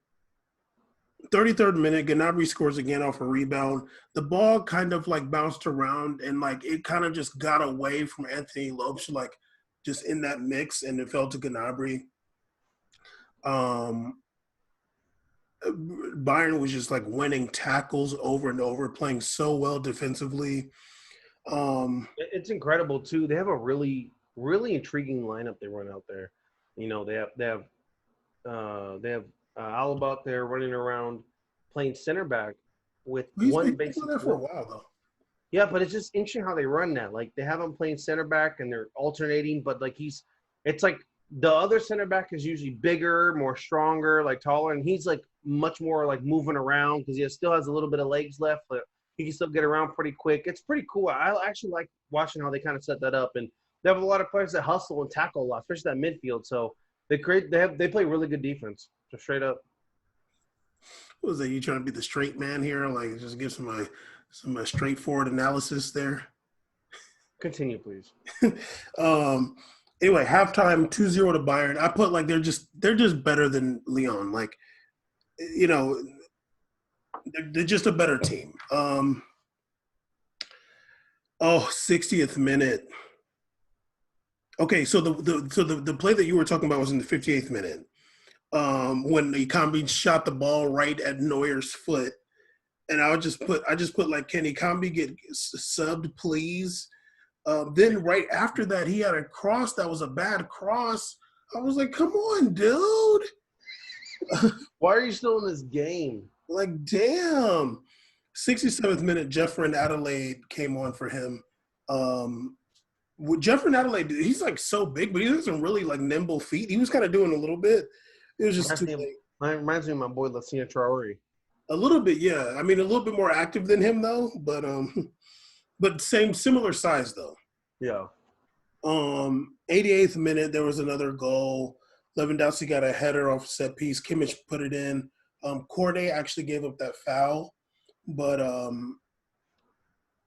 S1: 33rd minute, Gnabry scores again off a rebound. The ball kind of like bounced around and like it kind of just got away from Anthony Lopes, like just in that mix, and it fell to Gnabry. Bayern was just like winning tackles over and over, playing so well defensively.
S2: It's incredible too. They have a really, really intriguing lineup they run out there. They have Alaba out there running around playing center back with one basic.
S1: He's been there for a while though.
S2: Yeah, but it's just interesting how they run that. Like, they have him playing center back and they're alternating, but like it's like The other center back is usually bigger, more stronger, like taller, and he's like much more like moving around because he still has a little bit of legs left, but he can still get around pretty quick. It's pretty cool. I actually like watching how they kind of set that up, and they have a lot of players that hustle and tackle a lot, especially that midfield. So they play really good defense, just straight up.
S1: What was that? You trying to be the straight man here? Like, just give some straightforward analysis there.
S2: Continue, please.
S1: Anyway, halftime 2-0 to Bayern. I put like they're just better than Lyon. Like, you know, they're just a better team. 60th minute. Okay, so the play that you were talking about was in the 58th minute. When Ikambi shot the ball right at Neuer's foot. And I just put like, can Ikambi get subbed, please? Then right after that, he had a cross that was a bad cross. I was like, come on, dude.
S2: Why are you still in this game?
S1: Like, damn. 67th minute, Jeffrey Adelaide came on for him. Jeffrey Adelaide, he's like so big, but he has some really like nimble feet. He was kind of doing a little bit. It was just too late.
S2: Reminds me of my boy Lassina Traore.
S1: A little bit, yeah. I mean, a little bit more active than him though, but similar size though.
S2: Yeah.
S1: 88th minute, there was another goal. Lewandowski got a header off a set piece. Kimmich put it in. Corday actually gave up that foul, but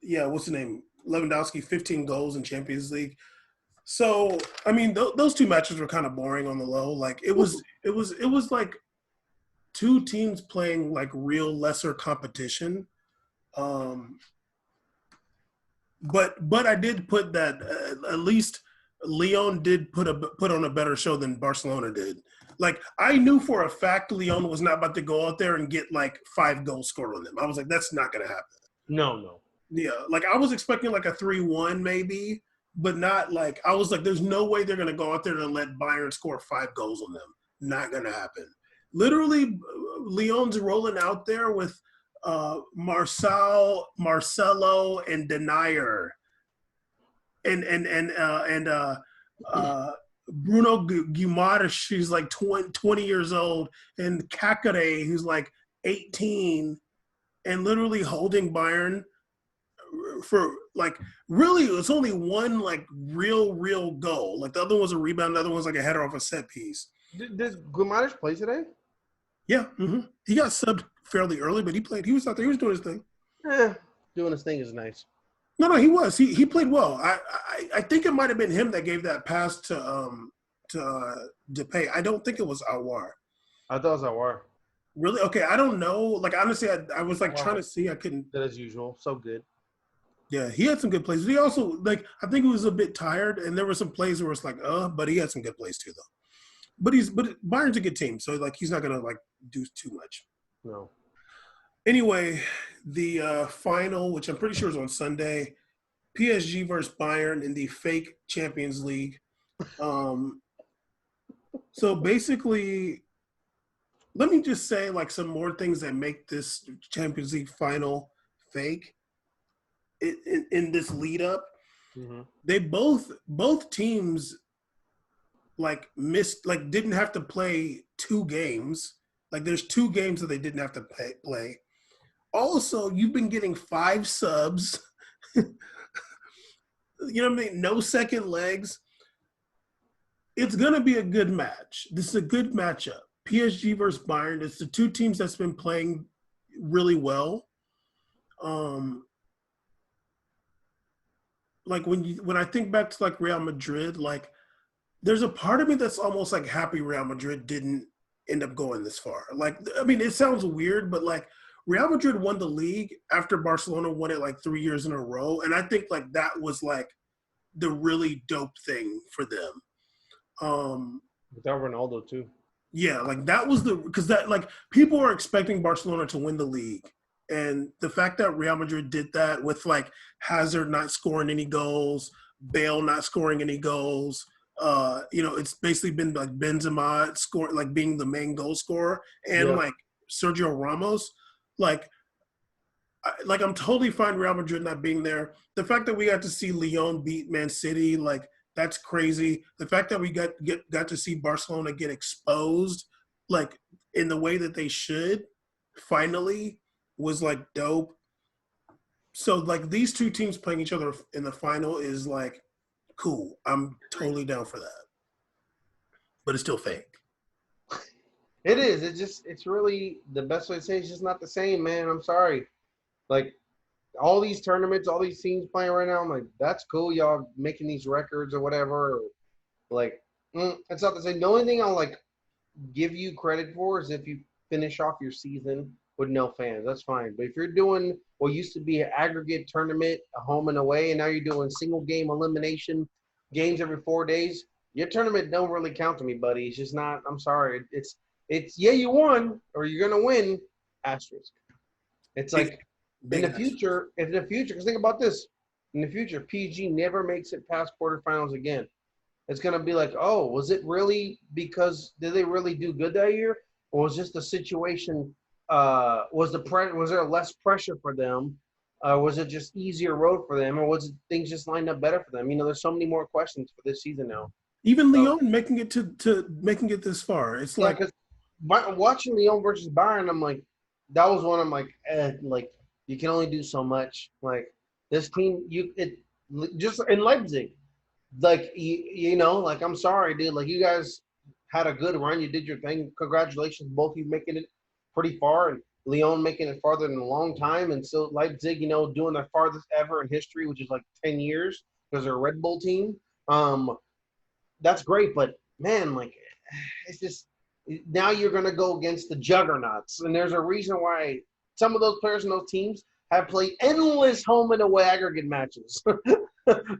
S1: what's the name? Lewandowski, 15 goals in Champions League. So, I mean, those two matches were kind of boring on the low. Like it was like two teams playing like real lesser competition. But I did put that at least Lyon did put on a better show than Barcelona did. Like I knew for a fact Lyon was not about to go out there and get like 5 goals scored on them. I was like, that's not going to happen.
S2: No.
S1: Yeah, like I was expecting like a 3-1 maybe, but not like I was like, there's no way they're going to go out there and let Bayern score 5 goals on them. Not going to happen. Literally, Lyon's rolling out there with Marcelo, and Denier, and Bruno Guimaraes, who's like 20 years old, and Kakare, who's like 18, and literally holding Bayern for like really it's only one like real goal. Like the other one's a rebound, the other one's like a header off a set piece.
S2: Did Guimaraes play today?
S1: Yeah, he got subbed fairly early, but he played. He was out there. He was doing his thing.
S2: Doing his thing is nice.
S1: No, he was. He played well. I think it might have been him that gave that pass to Depay. I don't think it was Aouar.
S2: I thought it was Aouar.
S1: Really? Okay, I don't know. Like honestly, I was like trying to see. I couldn't.
S2: That as usual. So good.
S1: Yeah, he had some good plays. He also like I think he was a bit tired, and there were some plays where it's like, but he had some good plays too, though. But Bayern's a good team, so like he's not gonna like do too much.
S2: No.
S1: Anyway, the final, which I'm pretty sure is on Sunday, PSG versus Bayern in the fake Champions League. So basically, let me just say like some more things that make this Champions League final fake. In this lead up, they both teams like missed, like didn't have to play 2 games. Like there's 2 games that they didn't have to play. Also, you've been getting 5 subs. You know what I mean? No second legs. It's gonna be a good match. This is a good matchup. PSG versus Bayern. It's the 2 teams that's been playing really well. Like when I think back to like Real Madrid, like there's a part of me that's almost like happy Real Madrid didn't end up going this far. Like, I mean, it sounds weird, but like Real Madrid won the league after Barcelona won it like 3 years in a row. And I think like that was like the really dope thing for them.
S2: Without Ronaldo too.
S1: Yeah, like that was because that like people are expecting Barcelona to win the league. And the fact that Real Madrid did that with like Hazard not scoring any goals, Bale not scoring any goals, it's basically been like Benzema scoring, like being the main goal scorer, and like Sergio Ramos, like I'm totally fine Real Madrid not being there. The fact that we got to see Lyon beat Man City, like that's crazy. The fact that we got to see Barcelona get exposed, like in the way that they should, finally was like dope. So like these two teams playing each other in the final is like cool. I'm totally down for that. But it's still fake.
S2: It is. It's really the best way to say it's just not the same, man. I'm sorry. Like all these tournaments, all these teams playing right now, I'm like, that's cool, y'all making these records or whatever. Or, like, it's not the same. The only thing I'll like give you credit for is if you finish off your season with no fans. That's fine. But if you're doing what used to be an aggregate tournament, a home and away, and now you're doing single game elimination games every 4 days, your tournament don't really count to me, buddy. It's just not. I'm sorry. It's you won or you're gonna win. Asterisk. It's like in the future, because think about this. In the future, PG never makes it past quarterfinals again. It's gonna be like, oh, was it really because did they really do good that year, or was just the situation? Was there less pressure for them? Was it just easier road for them, or was it things just lined up better for them? There's so many more questions for this season now.
S1: Even Lyon making it to making it this far, it's like
S2: watching Lyon versus Bayern, I'm like, that was one. I'm like, like you can only do so much. Like this team, just in Leipzig, like like I'm sorry, dude. Like you guys had a good run, you did your thing. Congratulations, both of you making it pretty far, and Lyon making it farther in a long time, and so Leipzig, doing their farthest ever in history, which is like 10 years because they're a Red Bull team. That's great, but man, like it's just now you're going to go against the juggernauts, and there's a reason why some of those players in those teams have played endless home and away aggregate matches.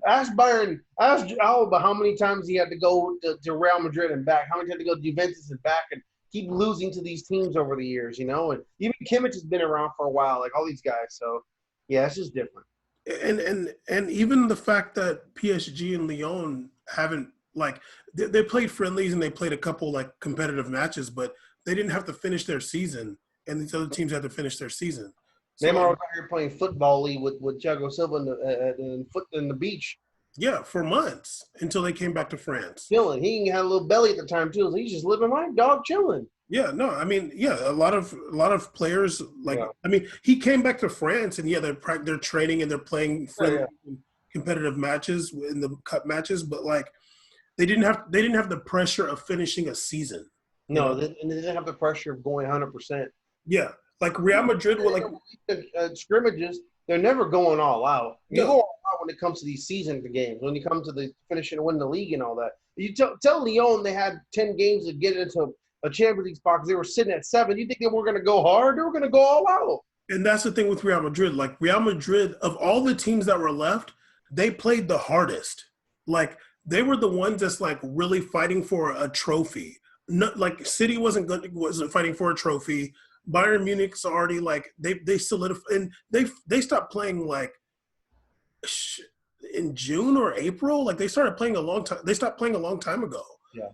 S2: Ask Alba how many times he had to go to Real Madrid and back, how many times he had to go to Juventus and back, and keep losing to these teams over the years, and even Kimmich has been around for a while, like all these guys. So, yeah, it's just different.
S1: And even the fact that PSG and Lyon haven't they played friendlies and they played a couple like competitive matches, but they didn't have to finish their season, and these other teams had to finish their season.
S2: So, Neymar was out here playing football league with Thiago Silva in the beach.
S1: Yeah, for months until they came back to France.
S2: Chilling. He had a little belly at the time too, so he's just living life, dog, chilling.
S1: Yeah, no, I mean, yeah, a lot of players I mean, he came back to France, and they're training and they're playing competitive matches in the cup matches, but like they didn't have the pressure of finishing a season.
S2: No, they didn't have the pressure of going 100%.
S1: Yeah, like Real Madrid were like
S2: scrimmages. They're never going all out. You go all out when it comes to these season games. When you come to the finishing and winning the league and all that. You tell Lyon they had 10 games to get into a Champions League spot because they were sitting at 7. You think they were going to go hard? They were going to go all out.
S1: And that's the thing with Real Madrid. Like Real Madrid, of all the teams that were left, they played the hardest. Like they were the ones that's like really fighting for a trophy. Not like City wasn't fighting for a trophy. Bayern Munich's already like they solidified, and they stopped playing like in June or April. Like they started playing a long time. They stopped playing a long time ago.
S2: Yeah.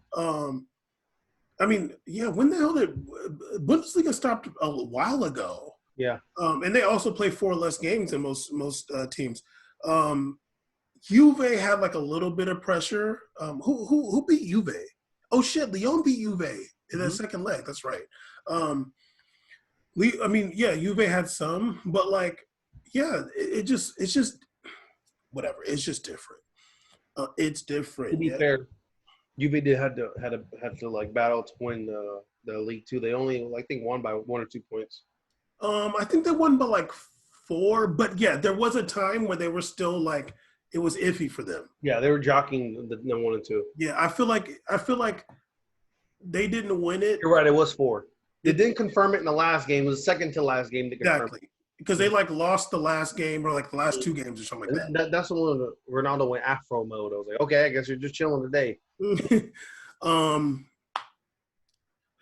S1: I mean, yeah. When the hell did Bundesliga stopped a while ago?
S2: Yeah.
S1: And they also play 4 less games than most teams. Juve had like a little bit of pressure. Who beat Juve? Oh shit, Lyon beat Juve in that second leg. That's right. I mean, yeah, Juve had some, but like, yeah, it's just whatever. It's just different. It's different.
S2: To be fair, Juve did had to like battle to win the league too. They only I think won by 1 or 2 points.
S1: I think they won by like 4, but yeah, there was a time where they were still like it was iffy for them.
S2: Yeah, they were jockeying the 1 and 2.
S1: Yeah, I feel like they didn't win it.
S2: You're right. It was 4. They didn't confirm it in the last game. It was the second to last game to confirm.
S1: Exactly. Because they like lost the last game or like the last 2 games or something like that.
S2: That's the one Ronaldo went Afro mode. I was like, okay, I guess you're just chilling today.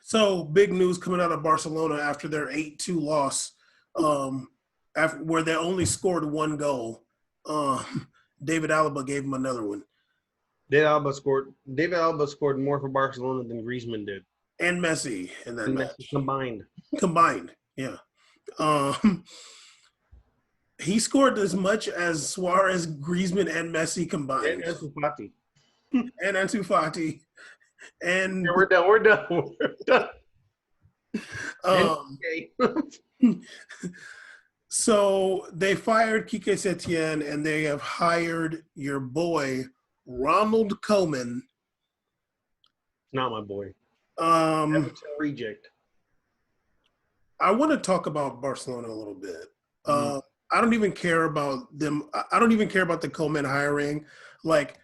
S1: So big news coming out of Barcelona after their 8-2 loss, where they only scored 1 goal. David Alaba gave him another one. David Alaba
S2: scored more for Barcelona than Griezmann did.
S1: And Messi in that match.
S2: Combined,
S1: yeah. He scored as much as Suarez, Griezmann, and Messi combined.
S2: And Fati.
S1: and Ansu Fati. And
S2: Yeah, we're done. We're done. We're done.
S1: um, so they fired Kike Setien and they have hired your boy Ronald Koeman.
S2: Not my boy.
S1: Um,
S2: Everton reject.
S1: I want to talk about Barcelona a little bit. I don't even care about them. I don't even care about the Koeman hiring. Like,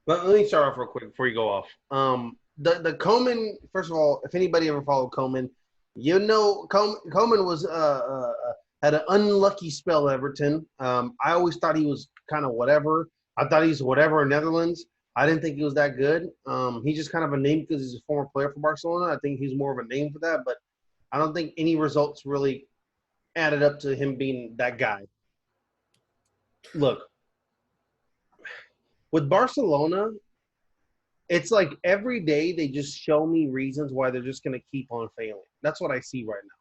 S2: Let me start off real quick before you go off. The Koeman, first of all, if anybody ever followed Koeman, you know Koeman was had an unlucky spell at Everton. I always thought he was kind of whatever. I thought he's whatever in Netherlands. I didn't think he was that good. He's just kind of a name because he's a former player for Barcelona. I think he's more of a name for that, but I don't think any results really added up to him being that guy. Look, with Barcelona, it's like every day they just show me reasons why they're just going to keep on failing. That's what I see right now.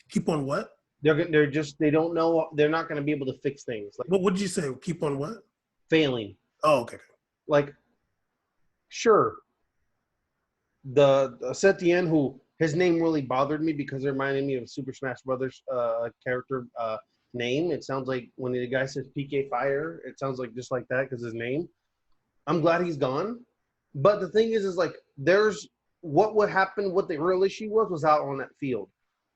S1: keep on what?
S2: They're just they don't know, they're not going to be able to fix things. Like
S1: What did you say? Keep on what?
S2: failing.
S1: Oh, okay.
S2: Like sure, the Setien, who his name really bothered me because it reminded me of Super Smash Brothers character name. It sounds like when the guy says PK Fire, it sounds like just like that because his name. I'm glad he's gone. But the thing is like there's what would happen, what the real issue was out on that field.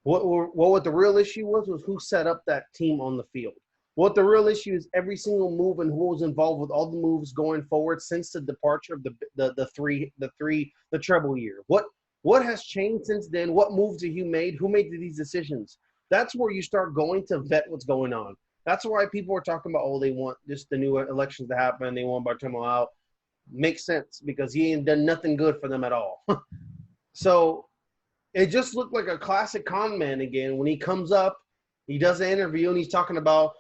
S2: What the real issue was who set up that team on the field. What the real issue is every single move and who was involved with all the moves going forward since the departure of the treble year. What has changed since then? What moves have you made? Who made these decisions? That's where you start going to vet what's going on. That's why people are talking about, oh, they want just the new elections to happen. They want Bartomeu out. Makes sense because he ain't done nothing good for them at all. So it just looked like a classic con man again. When he comes up, he does an interview and he's talking about,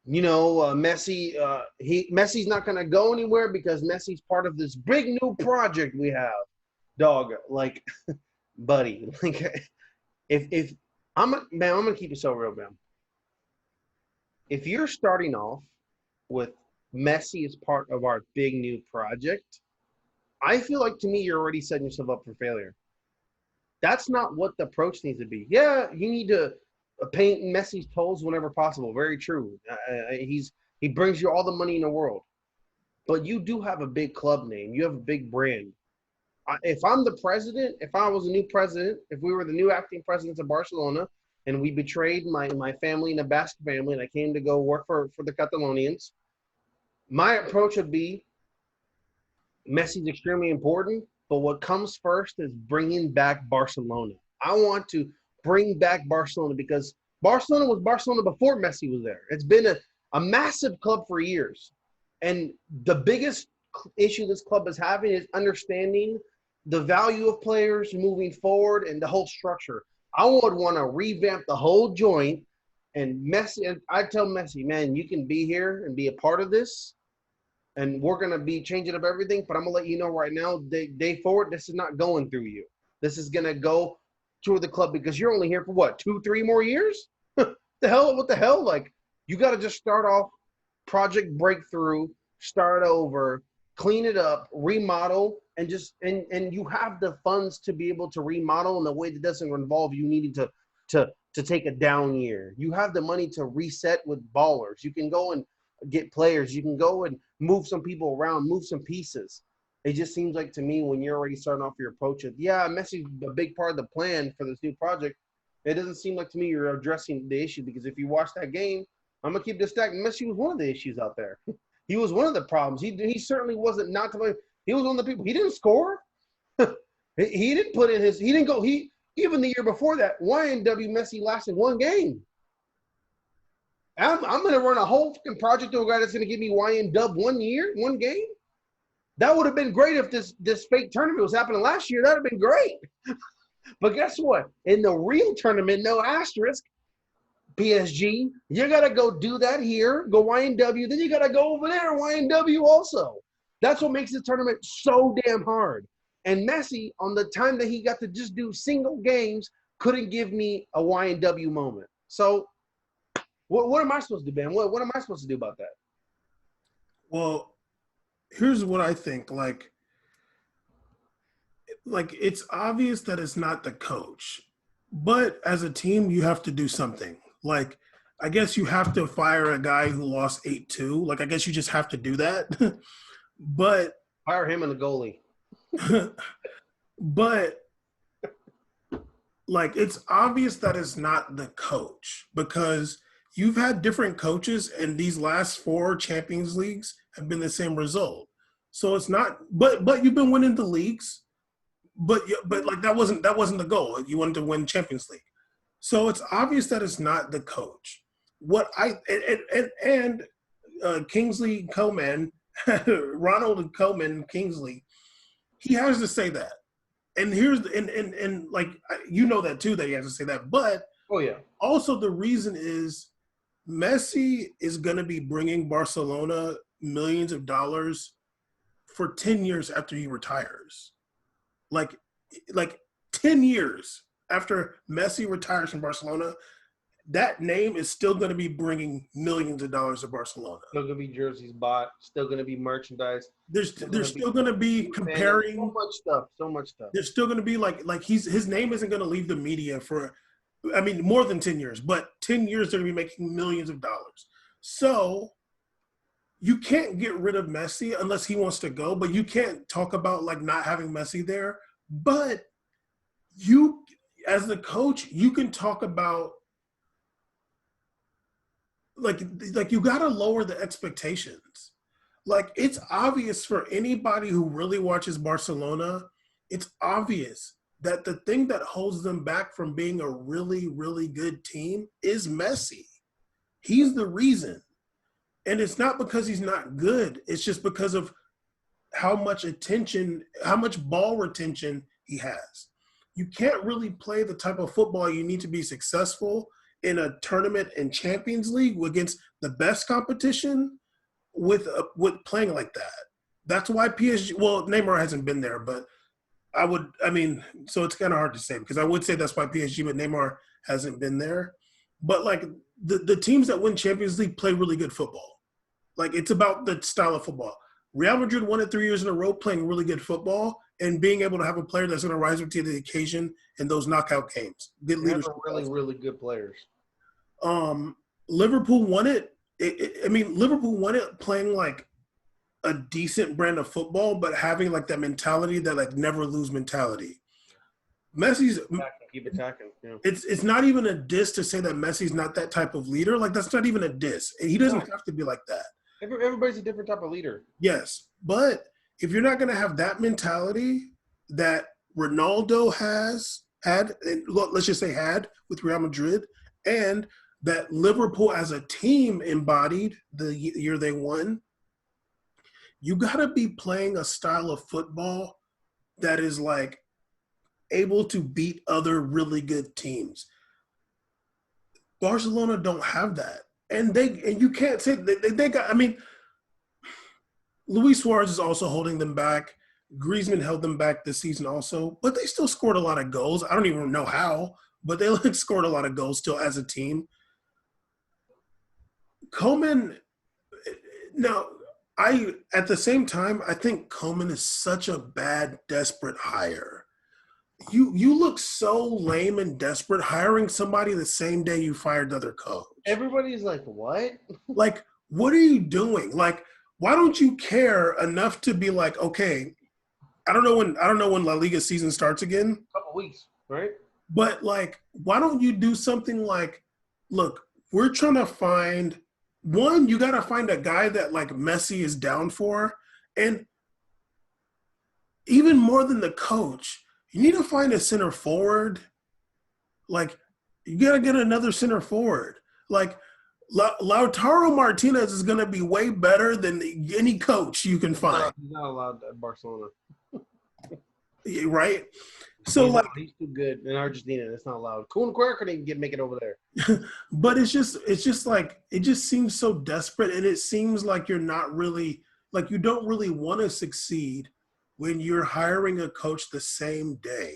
S2: Messi. Messi's not going to go anywhere because Messi's part of this big new project we have. Dog, like, buddy, like, if I'm going to keep it so real, man. If you're starting off with Messi as part of our big new project, I feel like to me you're already setting yourself up for failure. That's not what the approach needs to be. Yeah, you need to paint Messi's toes whenever possible. Very true. He brings you all the money in the world, but you do have a big club name. You have a big brand. If I'm the president, if I was a new president, if we were the new acting presidents of Barcelona, and we betrayed my family and the Basque family, and I came to go work for the Catalonians, my approach would be Messi's extremely important, but what comes first is bringing back Barcelona. I want to bring back Barcelona because Barcelona was Barcelona before Messi was there. It's been a massive club for years. And the biggest issue this club is having is understanding the value of players moving forward and the whole structure. I would want to revamp the whole joint. And Messi, I tell Messi, man, you can be here and be a part of this. And we're going to be changing up everything. But I'm going to let you know right now, day forward, this is not going through you. This is going to go to the club because you're only here for what, 2-3 more years? What the hell? Like, you got to just start off project breakthrough, start over, clean it up, remodel, and you have the funds to be able to remodel in a way that doesn't involve you needing to take a down year. You have the money to reset with ballers. You can go and get players. You can go and move some people around, move some pieces. It just seems like to me when you're already starting off your approach of, yeah, Messi's a big part of the plan for this new project, it doesn't seem like to me you're addressing the issue because if you watch that game, I'm going to keep this stack. Messi was one of the issues out there. He was one of the problems. He certainly wasn't not to blame. He was one of the people. He didn't score. He didn't put in his – he didn't go – even the year before that, YNW Messi lasted one game. I'm going to run a whole fucking project to a guy that's going to give me YN 1 year, one game. That would have been great if this fake tournament was happening last year. That would have been great. But guess what? In the real tournament, no asterisk, PSG, you got to go do that here, go YNW, then you got to go over there, YNW also. That's what makes this tournament so damn hard. And Messi, on the time that he got to just do single games, couldn't give me a YNW moment. So What am I supposed to do, Ben? What am I supposed to do about that?
S1: Well, here's what I think. It's obvious that it's not the coach, but as a team, you have to do something. Like, I guess you have to fire a guy who lost 8-2. Like, I guess you just have to do that. But
S2: Fire him and the goalie.
S1: but like it's obvious that it's not the coach because you've had different coaches and these last 4 Champions Leagues have been the same result. So it's not but you've been winning the leagues, but like that wasn't the goal. You wanted to win Champions League. So it's obvious that it's not the coach. What I and Kingsley Koeman, Ronald and Koeman Kingsley, he has to say that. And here's and like you know that too that he has to say that. But
S2: Oh yeah.
S1: also the reason is Messi is going to be bringing Barcelona millions of dollars for 10 years after he retires. Like 10 years after Messi retires from Barcelona, that name is still going to be bringing millions of dollars to Barcelona.
S2: Still gonna be jerseys bought. Still gonna be merchandise.
S1: There's still going to be comparing
S2: So much stuff.
S1: There's still going to be like his name isn't going to leave the media for, I mean, more than 10 years, but 10 years they're going to be making millions of dollars. So you can't get rid of Messi unless he wants to go, but you can't talk about like not having Messi there. But you, as the coach, you can talk about like you got to lower the expectations. Like it's obvious for anybody who really watches Barcelona, it's obvious that the thing that holds them back from being a really, really good team is Messi. He's the reason. And it's not because he's not good. It's just because of how much attention, how much ball retention he has. You can't really play the type of football you need to be successful in a tournament and Champions League against the best competition with playing like that. That's why PSG, well, Neymar hasn't been there, but so it's kind of hard to say because I would say that's why PSG, but Neymar hasn't been there. But like the teams that win Champions League play really good football. Like it's about the style of football. Real Madrid won it 3 years in a row playing really good football and being able to have a player that's going to rise up to the occasion in those knockout games. Good leadership.
S2: Really, really good players.
S1: Liverpool won it. Liverpool won it playing like a decent brand of football, but having like that mentality, that like never lose mentality. Messi's
S2: keep attacking. Yeah.
S1: It's not even a diss to say that Messi's not that type of leader. Like that's not even a diss. He doesn't have to be like that.
S2: Everybody's a different type of leader.
S1: Yes, but if you're not going to have that mentality that Ronaldo had, let's just say had with Real Madrid, and that Liverpool as a team embodied the year they won, you got to be playing a style of football that is like able to beat other really good teams. Barcelona don't have that. And you can't say they got, I mean, Luis Suarez is also holding them back. Griezmann held them back this season also, but they still scored a lot of goals. I don't even know how, but they scored a lot of goals still as a team. Koeman, now, at the same time, I think Koeman is such a bad, desperate hire. You look so lame and desperate hiring somebody the same day you fired the other coach.
S2: Everybody's like, what?
S1: Like, what are you doing? Like, why don't you care enough to be like, okay, I don't know when La Liga season starts again.
S2: A couple weeks, right?
S1: But like, why don't you do something like, look, we're trying to find one, you got to find a guy that like Messi is down for. And even more than the coach, you need to find a center forward. Like, you got to get another center forward. Like, Lautaro Martinez is going to be way better than any coach you can find.
S2: He's not allowed at Barcelona.
S1: Right? So,
S2: he's too good in Argentina. That's not allowed. Kun couldn't even make it over there.
S1: But it's just like, it just seems so desperate. And it seems like you're not really, like you don't really want to succeed when you're hiring a coach the same day.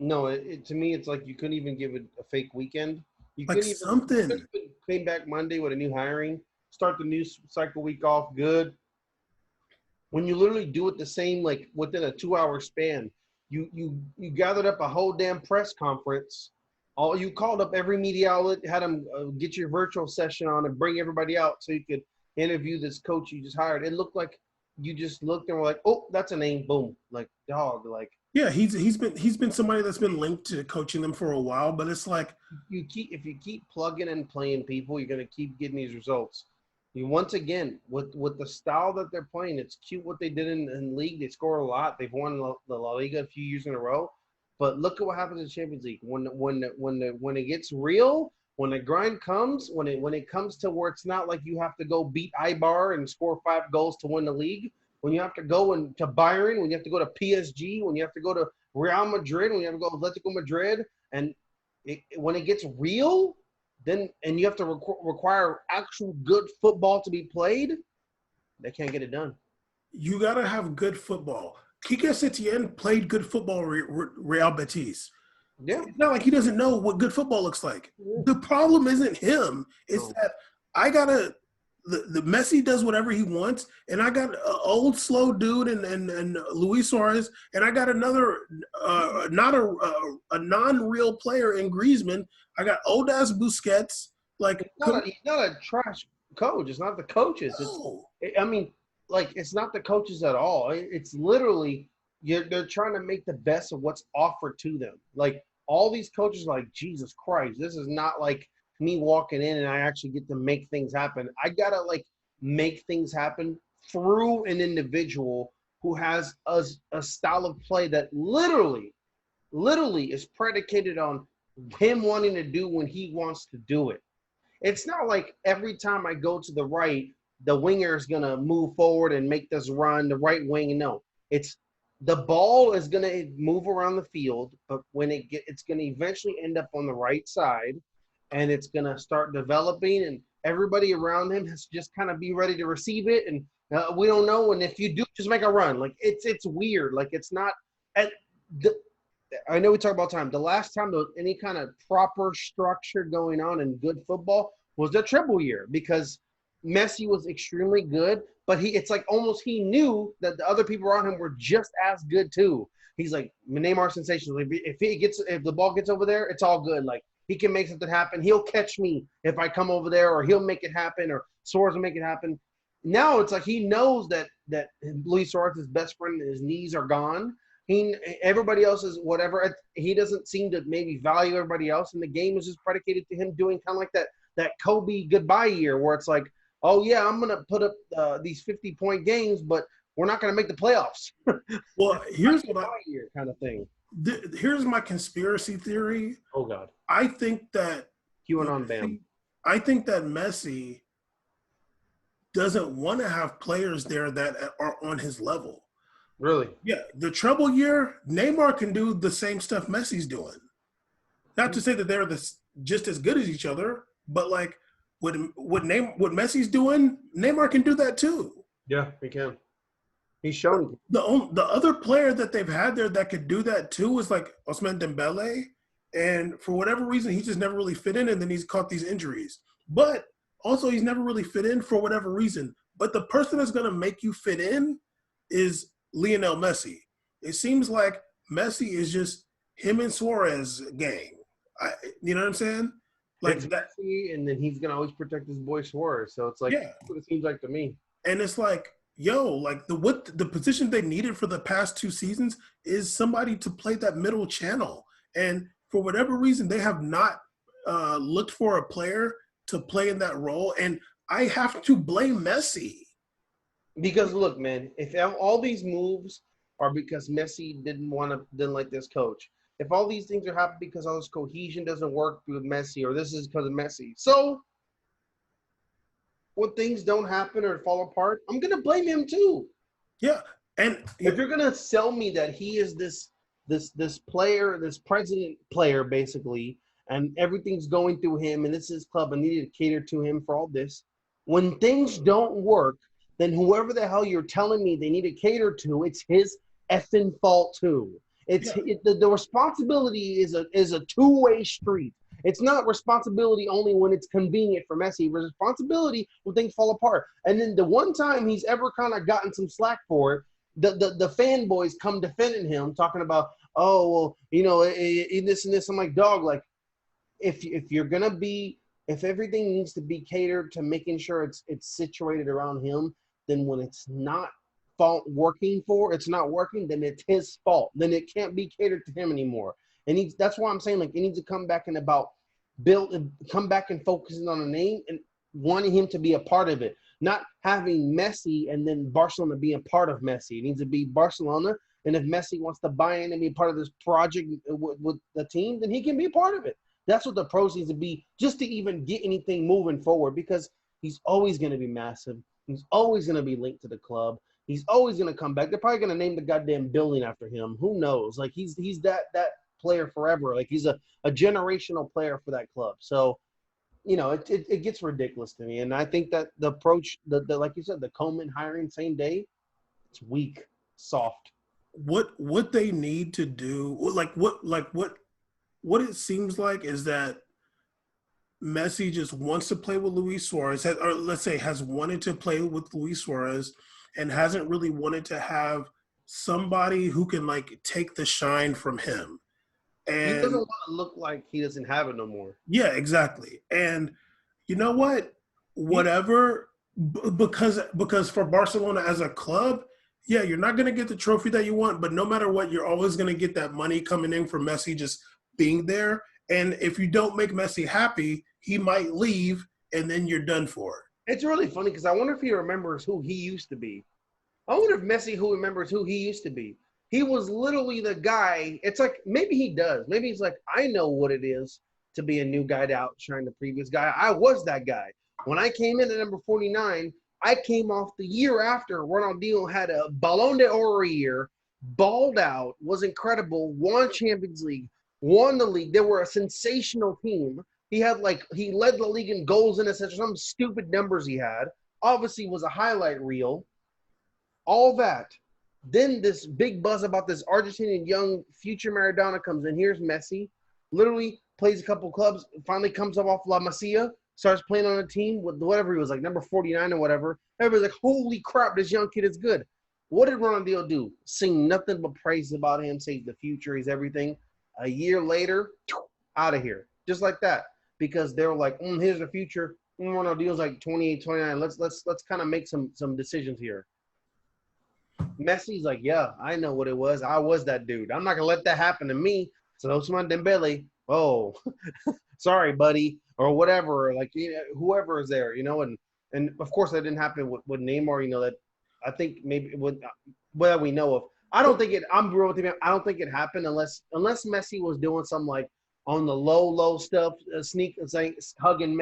S2: No, to me, it's like you couldn't even give it a fake weekend. You
S1: Like
S2: couldn't
S1: something.
S2: even came back Monday with a new hiring, start the news cycle week off good. When you literally do it the same, like within a 2-hour span, you gathered up a whole damn press conference. All you called up every media outlet, had them get your virtual session on and bring everybody out so you could interview this coach you just hired. It looked like you just looked and were like, oh, that's a name, boom, like dog, like.
S1: Yeah, he's been somebody that's been linked to coaching them for a while, but it's like
S2: If you keep plugging and playing people, you're gonna keep getting these results. You once again with the style that they're playing, it's cute what they did in league. They score a lot. They've won the La Liga a few years in a row. But look at what happens in Champions League when it gets real, when the grind comes, when it comes to where it's not like you have to go beat Ibar and score 5 goals to win the league. When you have to go to Bayern, when you have to go to PSG, when you have to go to Real Madrid, when you have to go to Atletico Madrid, and when it gets real, then and you have to require actual good football to be played, they can't get it done.
S1: you gotta have good football. Kike Setien played good football Real Betis.
S2: Yeah.
S1: It's not like he doesn't know what good football looks like. The problem isn't him. It's that I gotta the Messi does whatever he wants, and I got an old slow dude and Luis Suarez, and I got another not a non-real player in Griezmann. I got old ass Busquets. Like
S2: He's not a trash coach. It's not the coaches. It's not the coaches at all. It's literally they're trying to make the best of what's offered to them. Like all these coaches are like, Jesus Christ, this is not like me walking in and I actually get to make things happen. I gotta like make things happen through an individual who has a style of play that literally is predicated on him wanting to do when he wants to do it. It's not like every time I go to the right, the winger is going to move forward and make this run, the right wing. No, it's the ball is going to move around the field, but when it's going to eventually end up on the right side, and it's going to start developing, and everybody around him has to just kind of be ready to receive it. And we don't know. And if you do, just make a run. Like it's weird. Like it's not. I know we talk about time. The last time there was any kind of proper structure going on in good football was the treble year, because Messi was extremely good, but it's like almost he knew that the other people around him were just as good too. He's like, Neymar sensational. If the ball gets over there, it's all good. Like he can make something happen. He'll catch me if I come over there, or he'll make it happen, or Suarez will make it happen. Now it's like he knows that Luis Suarez's best friend, his knees are gone. Everybody else is whatever. He doesn't seem to maybe value everybody else, and the game is just predicated to him doing kind of like that Kobe goodbye year, where it's like, oh yeah, I'm gonna put up these 50-point games, but we're not gonna make the playoffs.
S1: Well, here's what
S2: year kind of thing.
S1: Here's my conspiracy theory.
S2: Oh God.
S1: I think that
S2: QAnon Bam.
S1: I think that Messi doesn't want to have players there that are on his level.
S2: Really?
S1: Yeah, the treble year, Neymar can do the same stuff Messi's doing. Not to say that they're just as good as each other, but like what Messi's doing, Neymar can do that too.
S2: Yeah, he can. He's shown.
S1: The other player that they've had there that could do that too is like Ousmane Dembele, and for whatever reason, he just never really fit in, and then he's caught these injuries. But also, he's never really fit in for whatever reason. But the person that's going to make you fit in is Lionel Messi. It seems like Messi is just him and Suarez gang. You know what I'm saying? Like
S2: it's Messi, and then he's gonna always protect his boy Suarez. So it's like that's what it seems like to me.
S1: And it's like, yo, like the position they needed for the past 2 seasons is somebody to play that middle channel. And for whatever reason, they have not looked for a player to play in that role. And I have to blame Messi.
S2: Because look, man, if all these moves are because Messi didn't like this coach, if all these things are happening because all this cohesion doesn't work with Messi, or this is because of Messi, so when things don't happen or fall apart, I'm gonna blame him too.
S1: Yeah, and
S2: if you're gonna sell me that he is this player, this president player, basically, and everything's going through him, and this is his club, and needed to cater to him for all this, when things don't work, then whoever the hell you're telling me they need to cater to, it's his effing fault too. The responsibility is a two-way street. It's not responsibility only when it's convenient for Messi. Responsibility when things fall apart. And then the one time he's ever kind of gotten some slack for it, the fanboys come defending him, talking about, oh, well, this and this. I'm like, dog, like, if you're gonna be, if everything needs to be catered to making sure it's situated around him, then when it's not working, then it's his fault. Then it can't be catered to him anymore. And that's why I'm saying, like, it needs to come back and come back and focusing on the name and wanting him to be a part of it, not having Messi and then Barcelona being a part of Messi. It needs to be Barcelona, and if Messi wants to buy in and be part of this project with the team, then he can be a part of it. That's what the pros needs to be, just to even get anything moving forward, because he's always going to be massive. He's always going to be linked to the club. He's always going to come back. They're probably going to name the goddamn building after him. Who knows? Like, he's that player forever. Like, he's a generational player for that club. So, it gets ridiculous to me. And I think that the approach, the like you said, the Koeman hiring same day, it's weak, soft.
S1: What they need to do, what it seems like is that Messi just wants to play with Luis Suarez, or let's say has wanted to play with Luis Suarez, and hasn't really wanted to have somebody who can, like, take the shine from him. And
S2: he doesn't want to look like he doesn't have it no more.
S1: Yeah, exactly. And you know what? Whatever, because for Barcelona as a club, yeah, you're not going to get the trophy that you want, but no matter what, you're always going to get that money coming in from Messi just being there. And if you don't make Messi happy, he might leave, and then you're done for.
S2: It's really funny because I wonder if he remembers who he used to be. I wonder if Messi remembers who he used to be. He was literally the guy. It's like, maybe he does. Maybe he's like, I know what it is to be a new guy to outshine the previous guy. I was that guy. When I came in at number 49, I came off the year after Ronald had a Ballon d'Or year, balled out, was incredible, won Champions League, won the league. They were a sensational team. He led the league in goals and assists, some stupid numbers he had. Obviously was a highlight reel. All that. Then this big buzz about this Argentinian young future Maradona comes in. Here's Messi. Literally plays a couple clubs, finally comes up off La Masia, starts playing on a team with whatever he was, like number 49 or whatever. Everybody's like, holy crap, this young kid is good. What did Ronald do? Sing nothing but praise about him, say the future, he's everything. A year later, out of here. Just like that. Because they were like, here's the future. Ronaldinho's like 28, 29. Let's kind of make some decisions here. Messi's like, yeah, I know what it was. I was that dude. I'm not gonna let that happen to me. So Ousmane Dembele, oh, sorry, buddy, or whatever. Like, whoever is there, and of course that didn't happen with Neymar. That I think maybe what we know of. I don't think it. I'm real with you, man. I don't think it happened unless Messi was doing some like on the low stuff, saying hugging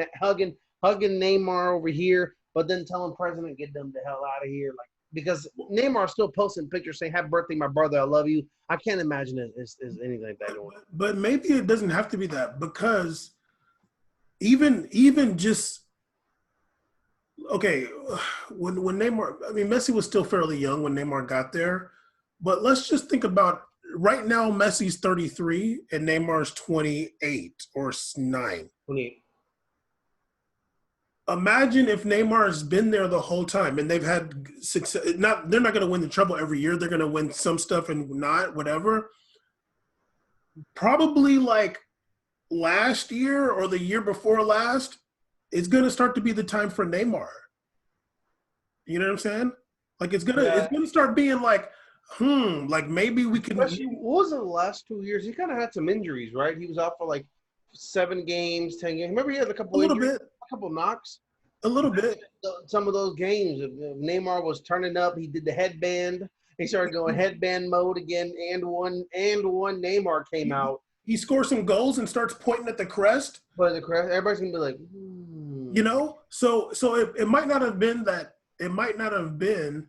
S2: Neymar over here, but then telling President get them the hell out of here, like. Because Neymar's still posting pictures saying, happy birthday, my brother, I love you. I can't imagine it is anything like that.
S1: But maybe it doesn't have to be that, because even just, okay, when Neymar, I mean, Messi was still fairly young when Neymar got there. But let's just think about, right now, Messi's 33 and Neymar's 28 or 9.
S2: 28.
S1: Imagine if Neymar has been there the whole time and they've had success. They're not going to win the treble every year. They're going to win some stuff and not, whatever. Probably like last year or the year before last, it's going to start to be the time for Neymar. You know what I'm saying? Like, it's going to start being like, like maybe we can.
S2: Especially, what was it the last 2 years? He kind of had some injuries, right? He was out for like 7 games, 10 games. Remember, he had a couple injuries? A couple knocks.
S1: A little bit.
S2: Some of those games, Neymar was turning up. He did the headband. He started going headband mode again. And one Neymar came out.
S1: He scores some goals and starts pointing at the crest.
S2: But the crest, everybody's gonna be like,
S1: So it might not have been that. It might not have been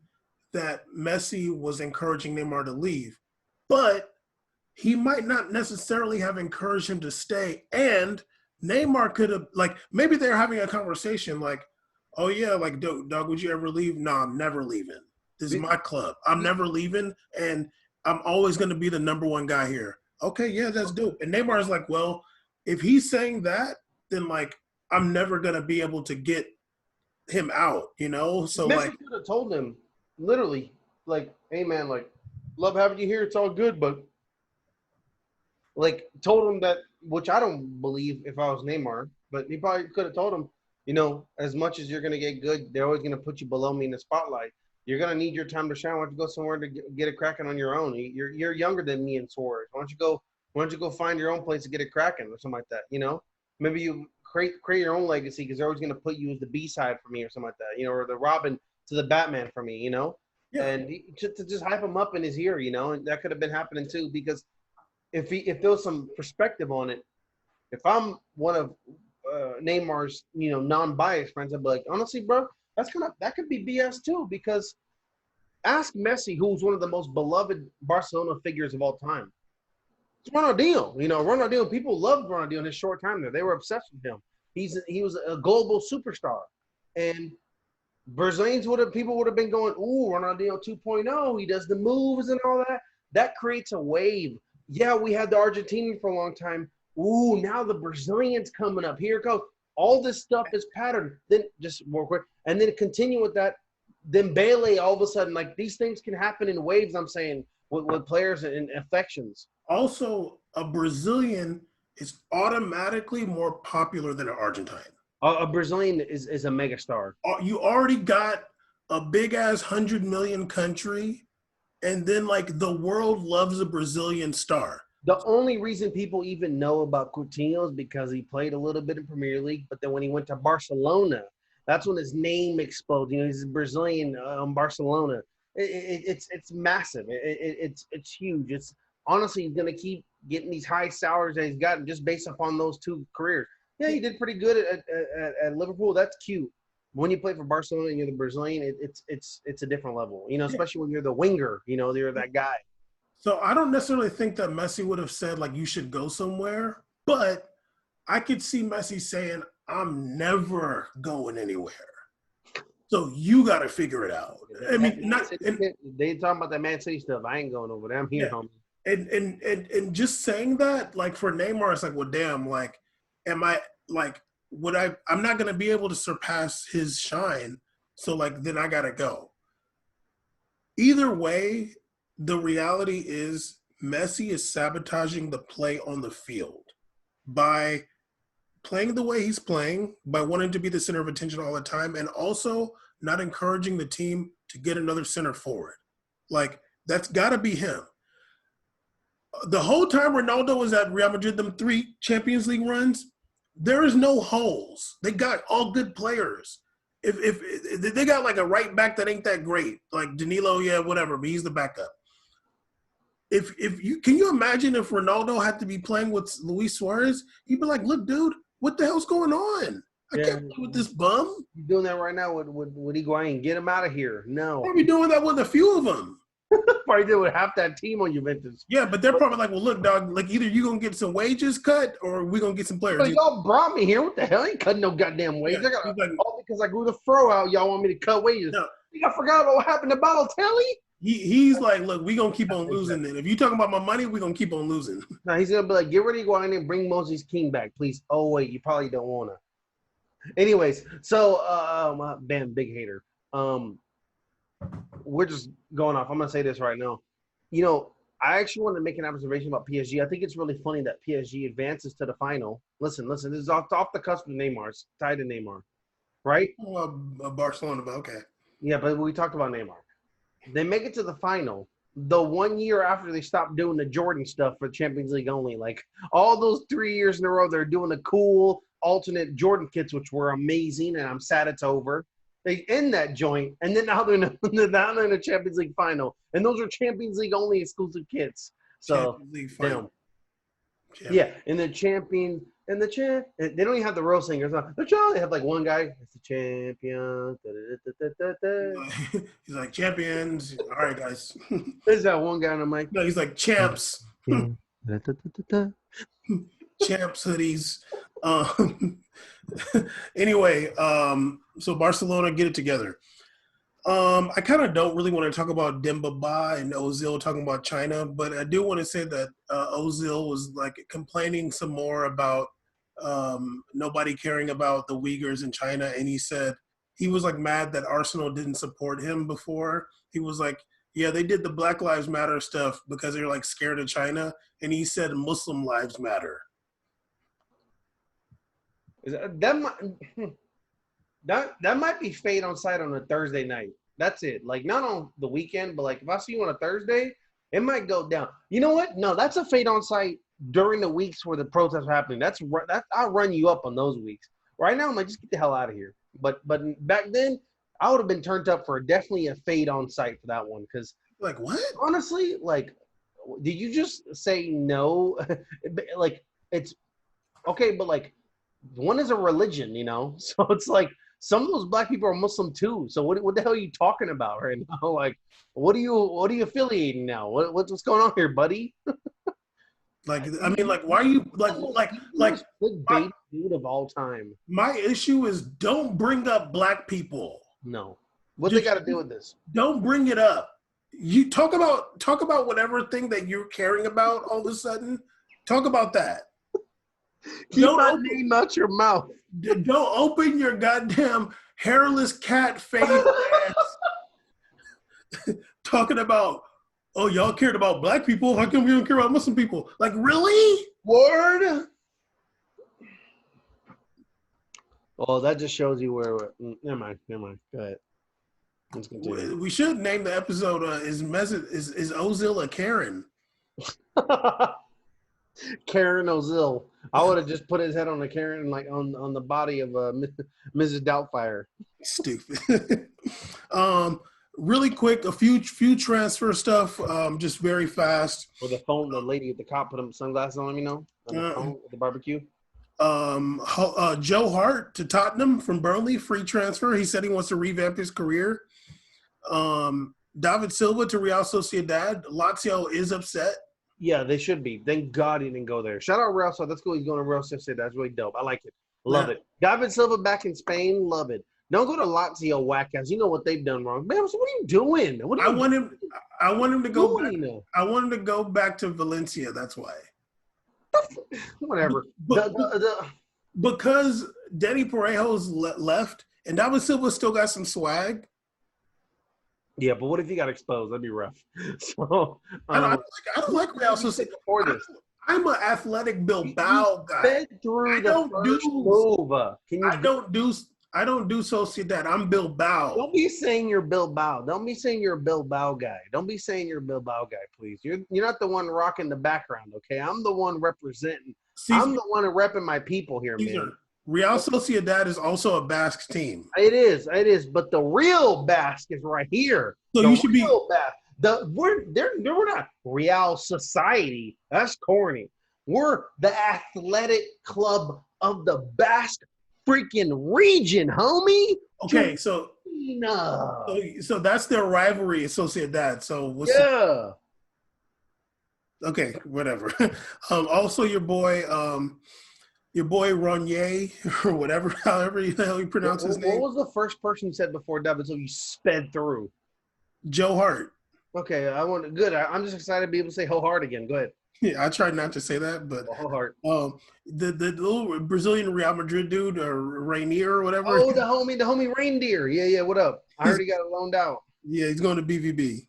S1: that Messi was encouraging Neymar to leave, but he might not necessarily have encouraged him to stay. And Neymar could have, like, maybe they're having a conversation like, oh, yeah, like, dog, would you ever leave? No, I'm never leaving. This is my club. I'm never leaving, and I'm always going to be the number one guy here. Okay, yeah, that's dope. And Neymar is like, well, if he's saying that, then like I'm never gonna be able to get him out, you know? So
S2: Messi
S1: like
S2: could have told him, literally, like, hey man, like, love having you here, it's all good, but like told him that, which I don't believe if I was Neymar, but he probably could have told him, as much as you're gonna get good, they're always gonna put you below me in the spotlight. You're gonna need your time to shine. Why don't you go somewhere to get it cracking on your own? You're younger than me and Suarez. Why don't you go find your own place to get it cracking or something like that? Maybe you create your own legacy because they're always gonna put you as the B side for me or something like that. Or the Robin to the Batman for me.
S1: yeah.
S2: And to just hype him up in his ear. And that could have been happening too because if there was some perspective on it, if I'm one of Neymar's non-biased friends, I'd be like, honestly, bro, that could be BS too because ask Messi, who's one of the most beloved Barcelona figures of all time. It's Ronaldinho. Ronaldinho. People loved Ronaldinho in his short time there. They were obsessed with him. He was a global superstar, and people would have been going, ooh, Ronaldinho 2.0. He does the moves and all that. That creates a wave. Yeah, we had the Argentinian for a long time. Ooh, now the Brazilians coming up. Here it goes. All this stuff is patterned. Then just more quick, and then continue with that. Then Bailey, all of a sudden, like these things can happen in waves. I'm saying with players and affections.
S1: Also, a Brazilian is automatically more popular than an Argentine.
S2: A Brazilian is a megastar.
S1: You already got a big ass 100 million country, and then like the world loves a Brazilian star.
S2: The only reason people even know about Coutinho is because he played a little bit in Premier League, but then when he went to Barcelona, that's when his name exploded. He's a Brazilian Barcelona. It's massive. It's huge. It's honestly he's gonna keep getting these high salaries that he's gotten just based upon those two careers. Yeah, he did pretty good at Liverpool. That's cute. When you play for Barcelona and you're the Brazilian, it's a different level. Especially when you're the winger. You're that guy.
S1: So I don't necessarily think that Messi would have said like you should go somewhere, but I could see Messi saying, I'm never going anywhere. So you got to figure it out. I mean,
S2: they talking about that Man City stuff. I ain't going over there. I'm here, homie.
S1: And just saying that, like for Neymar, it's like, well, damn, like, am I like, I'm not going to be able to surpass his shine. So like, then I got to go. Either way, the reality is Messi is sabotaging the play on the field by playing the way he's playing, by wanting to be the center of attention all the time, and also not encouraging the team to get another center forward. Like, that's got to be him. The whole time Ronaldo was at Real Madrid, them 3 Champions League runs, there is no holes. They got all good players. If they got like a right back that ain't that great, like Danilo, yeah, whatever, but he's the backup. Can you imagine if Ronaldo had to be playing with Luis Suarez? He'd be like, look, dude, what the hell's going on? I can't play with this bum.
S2: You're doing that right now with Higuain. Get him out of here. No.
S1: Probably doing that with a few of them.
S2: Probably did with half that team on Juventus.
S1: Yeah, but they're probably like, well, look, dog, like either you're going to get some wages cut or we're going to get some players.
S2: But y'all brought me here. What the hell? I ain't cutting no goddamn wages.
S1: Yeah,
S2: all because I grew the fro out, y'all want me to cut wages.
S1: No.
S2: I forgot about what happened to Balotelli?
S1: He's like, look, we're going to keep on losing then. If you're talking about my money, we're going to keep on losing.
S2: No, he's going to be like, get rid of Higuain and bring Moses King back, please. Oh, wait, you probably don't want to. Anyways, so, Ben, big hater. We're just going off. I'm going to say this right now. I actually want to make an observation about PSG. I think it's really funny that PSG advances to the final. Listen, this is off the cusp of Neymar. It's tied to Neymar, right?
S1: Barcelona, but okay.
S2: Yeah, but we talked about Neymar. They make it to the final the 1 year after they stopped doing the Jordan stuff for Champions League only. Like all those 3 years in a row, they're doing the cool alternate Jordan kits, which were amazing, and I'm sad it's over. They end that joint, and then now they're in the Champions League final, and those are Champions League only exclusive kits. So, damn. Yeah, and the champion, and the champ. They don't even have the real singers. They have like one guy. It's the champion.
S1: He's like champions. All right, guys.
S2: There's that one guy on the mic.
S1: No, he's like champs. Champs hoodies. Anyway, so Barcelona, get it together. I kind of don't really want to talk about Demba Ba and Ozil talking about China, but I do want to say that Ozil was like complaining some more about nobody caring about the Uyghurs in China, and he said he was like mad that Arsenal didn't support him before. He was like, yeah, they did the Black Lives Matter stuff because they're like scared of China, and he said Muslim lives matter.
S2: That might be fade on site on a Thursday night. That's it. Like not on the weekend, but like if I see you on a Thursday, it might go down. You know what? No, that's a fade on site during the weeks where the protests are happening. That's I'll run you up on those weeks. Right now, I'm like, just get the hell out of here. But back then, I would have been turned up for definitely a fade on site for that one. Because
S1: like what?
S2: Honestly, like, did you just say no? Like it's okay, but like one is a religion, you know. So it's like. Some of those black people are Muslim too. So what the hell are you talking about right now? Like, what are you affiliating now? What's going on here, buddy?
S1: Like, I mean, like, why are you like
S2: bait dude of all time?
S1: My issue is don't bring up black people.
S2: No, what they got to do with this?
S1: Don't bring it up. You talk about whatever thing that you're caring about. All of a sudden, talk about that.
S2: Keep my name out your mouth.
S1: Don't open your goddamn hairless cat face ass talking about, oh, y'all cared about black people. How come we don't care about Muslim people? Like, really?
S2: Word? Oh, that just shows you where we're... Never mind. Go ahead. Let's continue.
S1: We should name the episode, is Ozil a Karen?
S2: Karen Ozil. I would have just put his head on the Karen, like on the body of Mrs. Doubtfire.
S1: Stupid. Really quick, a few transfer stuff, just very fast.
S2: With the phone, the lady at the cop put them sunglasses on him, you know, on the phone at the barbecue.
S1: Joe Hart to Tottenham from Burnley, free transfer. He said he wants to revamp his career. David Silva to Real Sociedad. Lazio is upset.
S2: Yeah, they should be. Thank God he didn't go there. Shout out Real. So that's cool. He's going to Real Sociedad. That's really dope. I like it. Love it. David Silva back in Spain. Love it. Don't go to Lazio whack ass. You know what they've done wrong. Man, so what are you doing?
S1: I want him to go back. I want him to go back to Valencia. That's why.
S2: Whatever.
S1: Because Denny Parejo's left and David Silva still got some swag.
S2: Yeah, but what if he got exposed? That'd be rough. So
S1: I don't like Real Sociedad. I'm an athletic Bilbao guy. I don't do Sociedad. I'm Bilbao.
S2: Don't be saying you're Bilbao. Don't be saying you're a Bilbao guy. Don't be saying you're a Bilbao guy, please. You're not the one rocking the background, okay? I'm the one representing. I'm the one repping my people here, man.
S1: Real Sociedad is also a Basque team.
S2: It is. But the real Basque is right here.
S1: So you should be.
S2: We're not Real Society. That's corny. We're the athletic club of the Basque freaking region, homie.
S1: Okay, so that's their rivalry, Sociedad. So okay, whatever. Also, your boy Ronier or whatever, however the hell you pronounce his name.
S2: What was the first person you said before David? So you sped through.
S1: Joe Hart.
S2: Okay, I'm just excited to be able to say Ho Hart again. Go ahead.
S1: Yeah, I tried not to say that, but
S2: Ho Hart.
S1: The little Brazilian Real Madrid dude or Rainier or whatever.
S2: Oh, the homie Reindeer. Yeah. What up? I already got it loaned out.
S1: Yeah, he's going to BVB.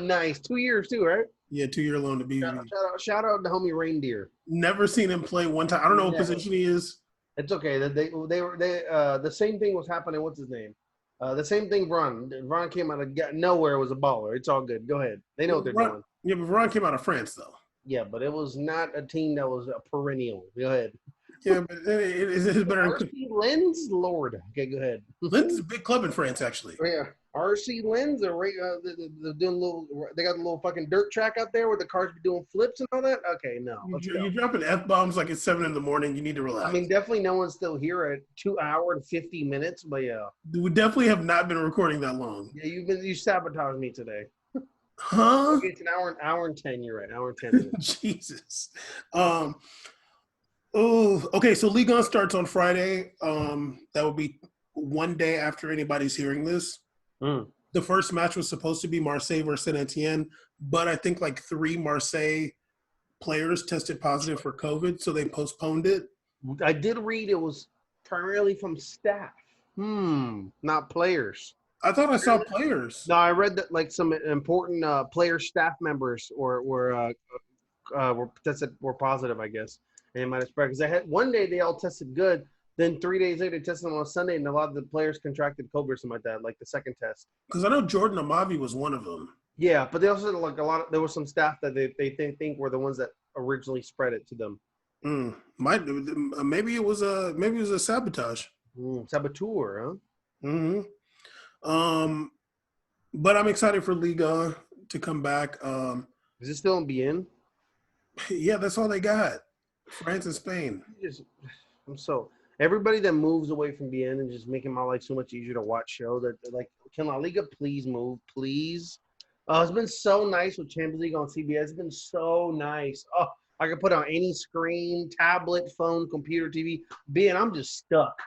S2: Nice. 2 years too, right?
S1: Yeah, 2-year loan to BVB.
S2: Shout out to homie Reindeer.
S1: Never seen him play one time. I don't know what position he is.
S2: It's okay. They were the same thing was happening. What's his name? The same thing. Vron came out of nowhere. Was a baller. It's all good. Go ahead. They know what they're doing.
S1: Yeah, but Vron came out of France though.
S2: Yeah, but it was not a team that was a perennial. Go ahead.
S1: Yeah, but it's better.
S2: RC Lens, Lord. Okay, go ahead.
S1: Lens is a big club in France, actually.
S2: Oh, yeah, RC Lens. They're doing little. They got a little fucking dirt track out there where the cars be doing flips and all that. Okay, no.
S1: You're dropping F-bombs like it's 7 in the morning. You need to relax.
S2: I mean, definitely no one's still here at 2 hours and 50 minutes, but yeah.
S1: We definitely have not been recording that long.
S2: Yeah, you sabotaged me today.
S1: Huh?
S2: Okay, it's an hour and 10. You're right. Hour and 10 minutes.
S1: Jesus. Okay. So Ligue 1 starts on Friday. That will be one day after anybody's hearing this. The first match was supposed to be Marseille versus Saint Etienne, but I think like 3 Marseille players tested positive for COVID, so they postponed it.
S2: I did read it was primarily from staff. Not players.
S1: I thought I saw players.
S2: No, I read that like some important player staff members were tested were positive, I guess, and it might have spread because they had one day they all tested good. Then 3 days later, they tested them on Sunday, and a lot of the players contracted COVID or something like that, like the second test.
S1: Because I know Jordan Amavi was one of them.
S2: Yeah, but they also like there was some staff that they think were the ones that originally spread it to them.
S1: Maybe it was a sabotage.
S2: Saboteur, huh?
S1: But I'm excited for Liga to come back.
S2: Is it still in Bien?
S1: Yeah, that's all they got. France and Spain.
S2: Everybody that moves away from Bien and just making my life so much easier to watch show that like, can La Liga please move, please? It's been so nice with Champions League on CBS. It's been so nice. Oh, I can put it on any screen, tablet, phone, computer, TV. Bien, I'm just stuck.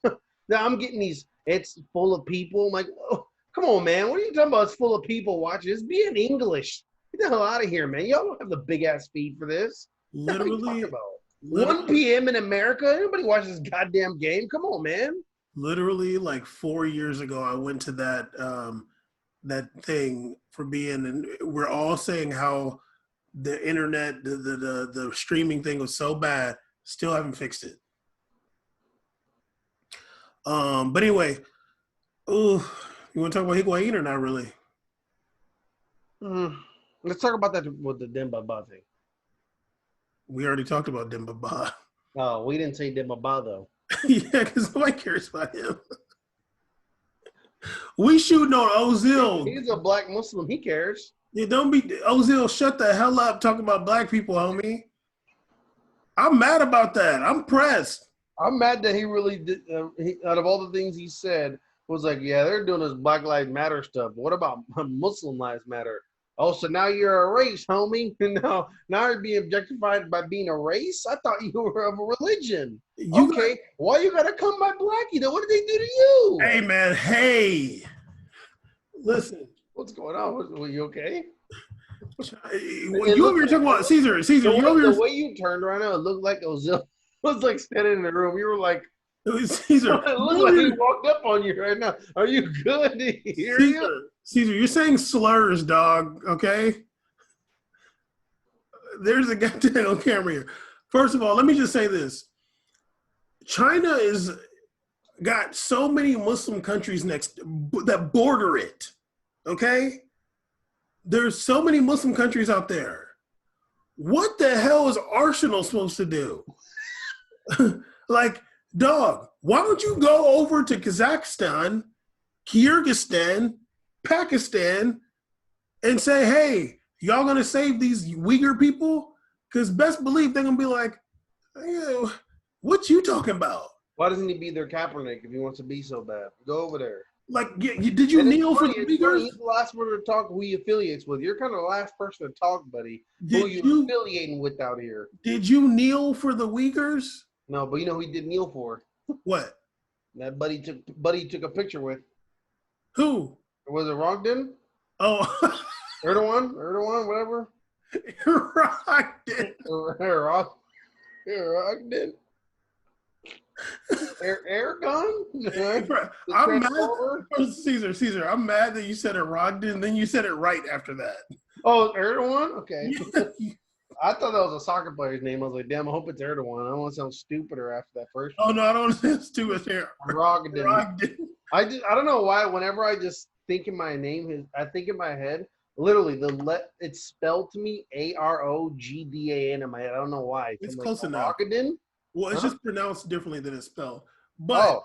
S2: Now I'm getting these. It's full of people. I'm like, oh, come on, man. What are you talking about? It's full of people watching. It's being English. Get the hell out of here, man. Y'all don't have the big ass feed for this.
S1: Literally.
S2: 1 p.m. in America? Anybody watch this goddamn game? Come on, man.
S1: Literally, like 4 years ago, I went to that thing for being, and we're all saying how the internet, the streaming thing was so bad. Still haven't fixed it. But anyway, you want to talk about Higuain or not really?
S2: Let's talk about that with the Demba Ba thing.
S1: We already talked about Demba Ba.
S2: Oh, we didn't say Demba Ba, though.
S1: Yeah, because nobody cares about him. We shooting on Ozil.
S2: He's a black Muslim. He cares.
S1: Yeah, don't be Ozil. Shut the hell up talking about black people, homie. I'm mad about that. I'm pressed.
S2: I'm mad that he really did. Out of all the things he said, was like, yeah, they're doing this Black Lives Matter stuff. What about Muslim Lives Matter? Oh, so now you're a race, homie. Now you're being objectified by being a race? I thought you were of a religion. Why you gotta come by black? What did they do to you?
S1: Hey, man. Hey. Listen.
S2: What's going on? Were you okay?
S1: You over here talking about Caesar.
S2: The way you turned around, it looked like Ozil was like standing in the room. You were like,
S1: Caesar.
S2: It looked like he walked up on you right now. Are you good?
S1: Caesar, you're saying slurs, dog, okay? There's a goddamn on camera here. First of all, let me just say this. China is got so many Muslim countries next that border it, okay? There's so many Muslim countries out there. What the hell is Arsenal supposed to do? Like, dog, why don't you go over to Kazakhstan, Kyrgyzstan, Pakistan, and say, hey, y'all gonna save these Uyghur people? Because best believe they're gonna be like, hey, what you talking about?
S2: Why doesn't he be their Kaepernick if he wants to be so bad? Go over there.
S1: Like, did you kneel for the Uyghurs?
S2: He's the last person to talk who he affiliates with. You're kind of the last person to talk, buddy. Who you affiliating with out here?
S1: Did you kneel for the Uyghurs?
S2: No, but you know who he did kneel for?
S1: What?
S2: That buddy took a picture with.
S1: Who?
S2: Was it Rogden?
S1: Oh.
S2: Erdogan, whatever.
S1: Rogden.
S2: Rogden. Aragon?
S1: I'm mad. Caesar, I'm mad that you said it Rogden, then you said it right after that.
S2: Oh, Erdogan? Okay. I thought that was a soccer player's name. I was like, damn, I hope it's Erdogan. I don't want to sound stupider after that first.
S1: Oh, no, I don't want to sound stupid here.
S2: Rogden. I don't know why. Whenever I just think in my name, I think in my head, literally, it's spelled to me Arogdan in my head. I don't know why.
S1: It's close enough.
S2: Rogden?
S1: Well, it's just pronounced differently than it's spelled. But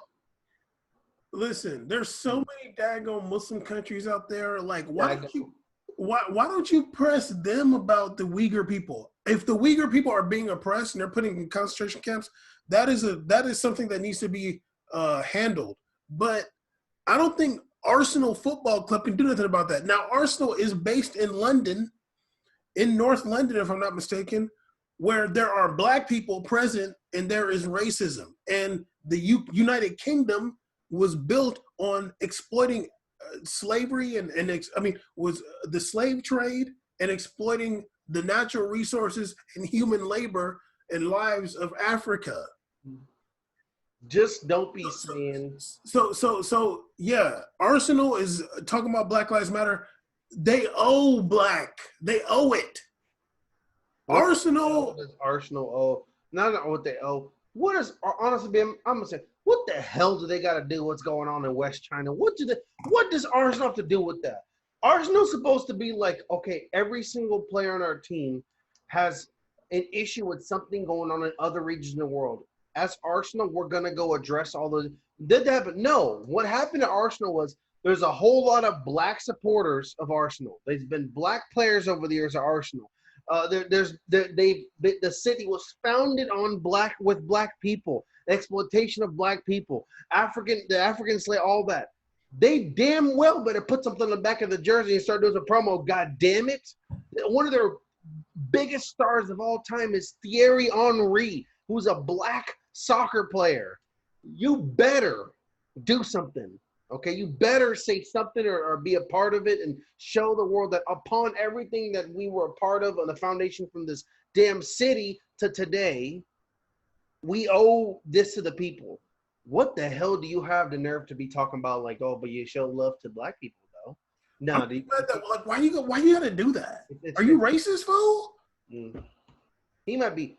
S1: listen, there's so many daggone Muslim countries out there. Like, why don't you press them about the Uyghur people? If the Uyghur people are being oppressed and they're put in concentration camps, that is something that needs to be handled. But I don't think Arsenal Football Club can do nothing about that. Now, Arsenal is based in London, in North London, if I'm not mistaken, where there are black people present and there is racism. And the United Kingdom was built on exploiting slavery was the slave trade and exploiting the natural resources and human labor and lives of Africa.
S2: Just don't be saying.
S1: So yeah, Arsenal is talking about Black Lives Matter. They owe They owe it. Arsenal.
S2: What does Arsenal owe? Not what they owe. What is, honestly, I'm gonna say, what the hell do they got to do? What's going on in West China? What does Arsenal have to do with that? Arsenal's supposed to be like, okay, every single player on our team has an issue with something going on in other regions in the world. As Arsenal, we're gonna go address all those. Did that happen? No. What happened to Arsenal was there's a whole lot of black supporters of Arsenal. There's been black players over the years at Arsenal. The city was founded on black people, exploitation of black people, the African slave, all that. They damn well better put something on the back of the jersey and start doing a promo. God damn it! One of their biggest stars of all time is Thierry Henry, who's a black soccer player. You better do something. Okay, you better say something or be a part of it and show the world that upon everything that we were a part of on the foundation from this damn city to today, we owe this to the people. What the hell do you have the nerve to be talking about like, oh, but you show love to black people though? No,
S1: why you gotta do that? Are you racist, fool?
S2: He might think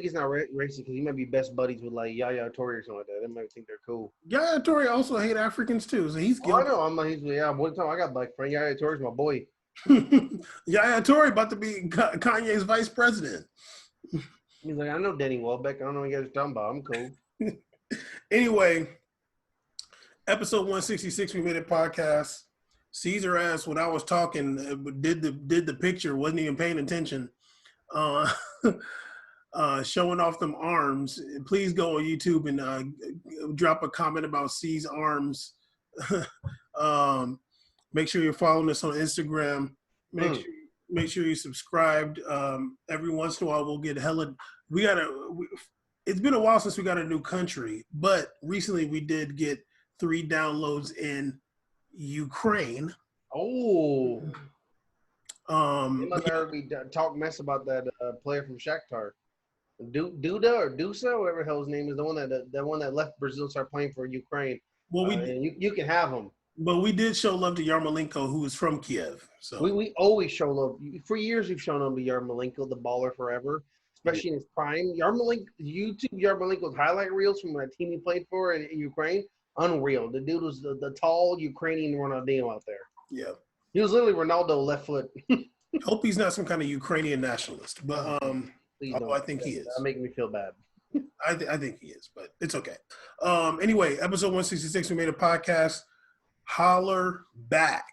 S2: he's not racist because he might be best buddies with like Yaya Toure or something like that. They might think they're cool.
S1: Yaya Toure also hate Africans too, so he's guilty.
S2: I know. One time I got black friend. Yaya Toure's my boy.
S1: Yaya Toure about to be Kanye's vice president.
S2: He's like, I know Danny Welbeck. I don't know what you guys are talking about. I'm cool.
S1: Anyway, episode 166, we made a podcast. Caesar asked when I was talking, did the picture, wasn't even paying attention. Showing off them arms. Please go on YouTube and drop a comment about C's arms. Make sure you're following us on Instagram. Make sure you subscribed. Every once in a while we'll get it's been a while since we got a new country, but recently we did get 3 downloads in Ukraine.
S2: Oh. You must have heard me talk mess about that player from Shakhtar, Duda or Dusa, whatever the hell his name is, the one that left Brazil, started playing for Ukraine. Well, you can have him.
S1: But we did show love to Yarmolenko, who is from Kiev. So
S2: we always show love. For years, we've shown love to Yarmolenko, the baller forever, especially in his prime. YouTube Yarmolenko's highlight reels from that team he played for in Ukraine, unreal. The dude was the tall Ukrainian Ronaldinho out there.
S1: Yeah.
S2: He was literally Ronaldo left foot.
S1: Hope he's not some kind of Ukrainian nationalist, but I think he is.
S2: That making me feel bad.
S1: I think he is, but it's okay. Anyway, episode 166, we made a podcast. Holler back.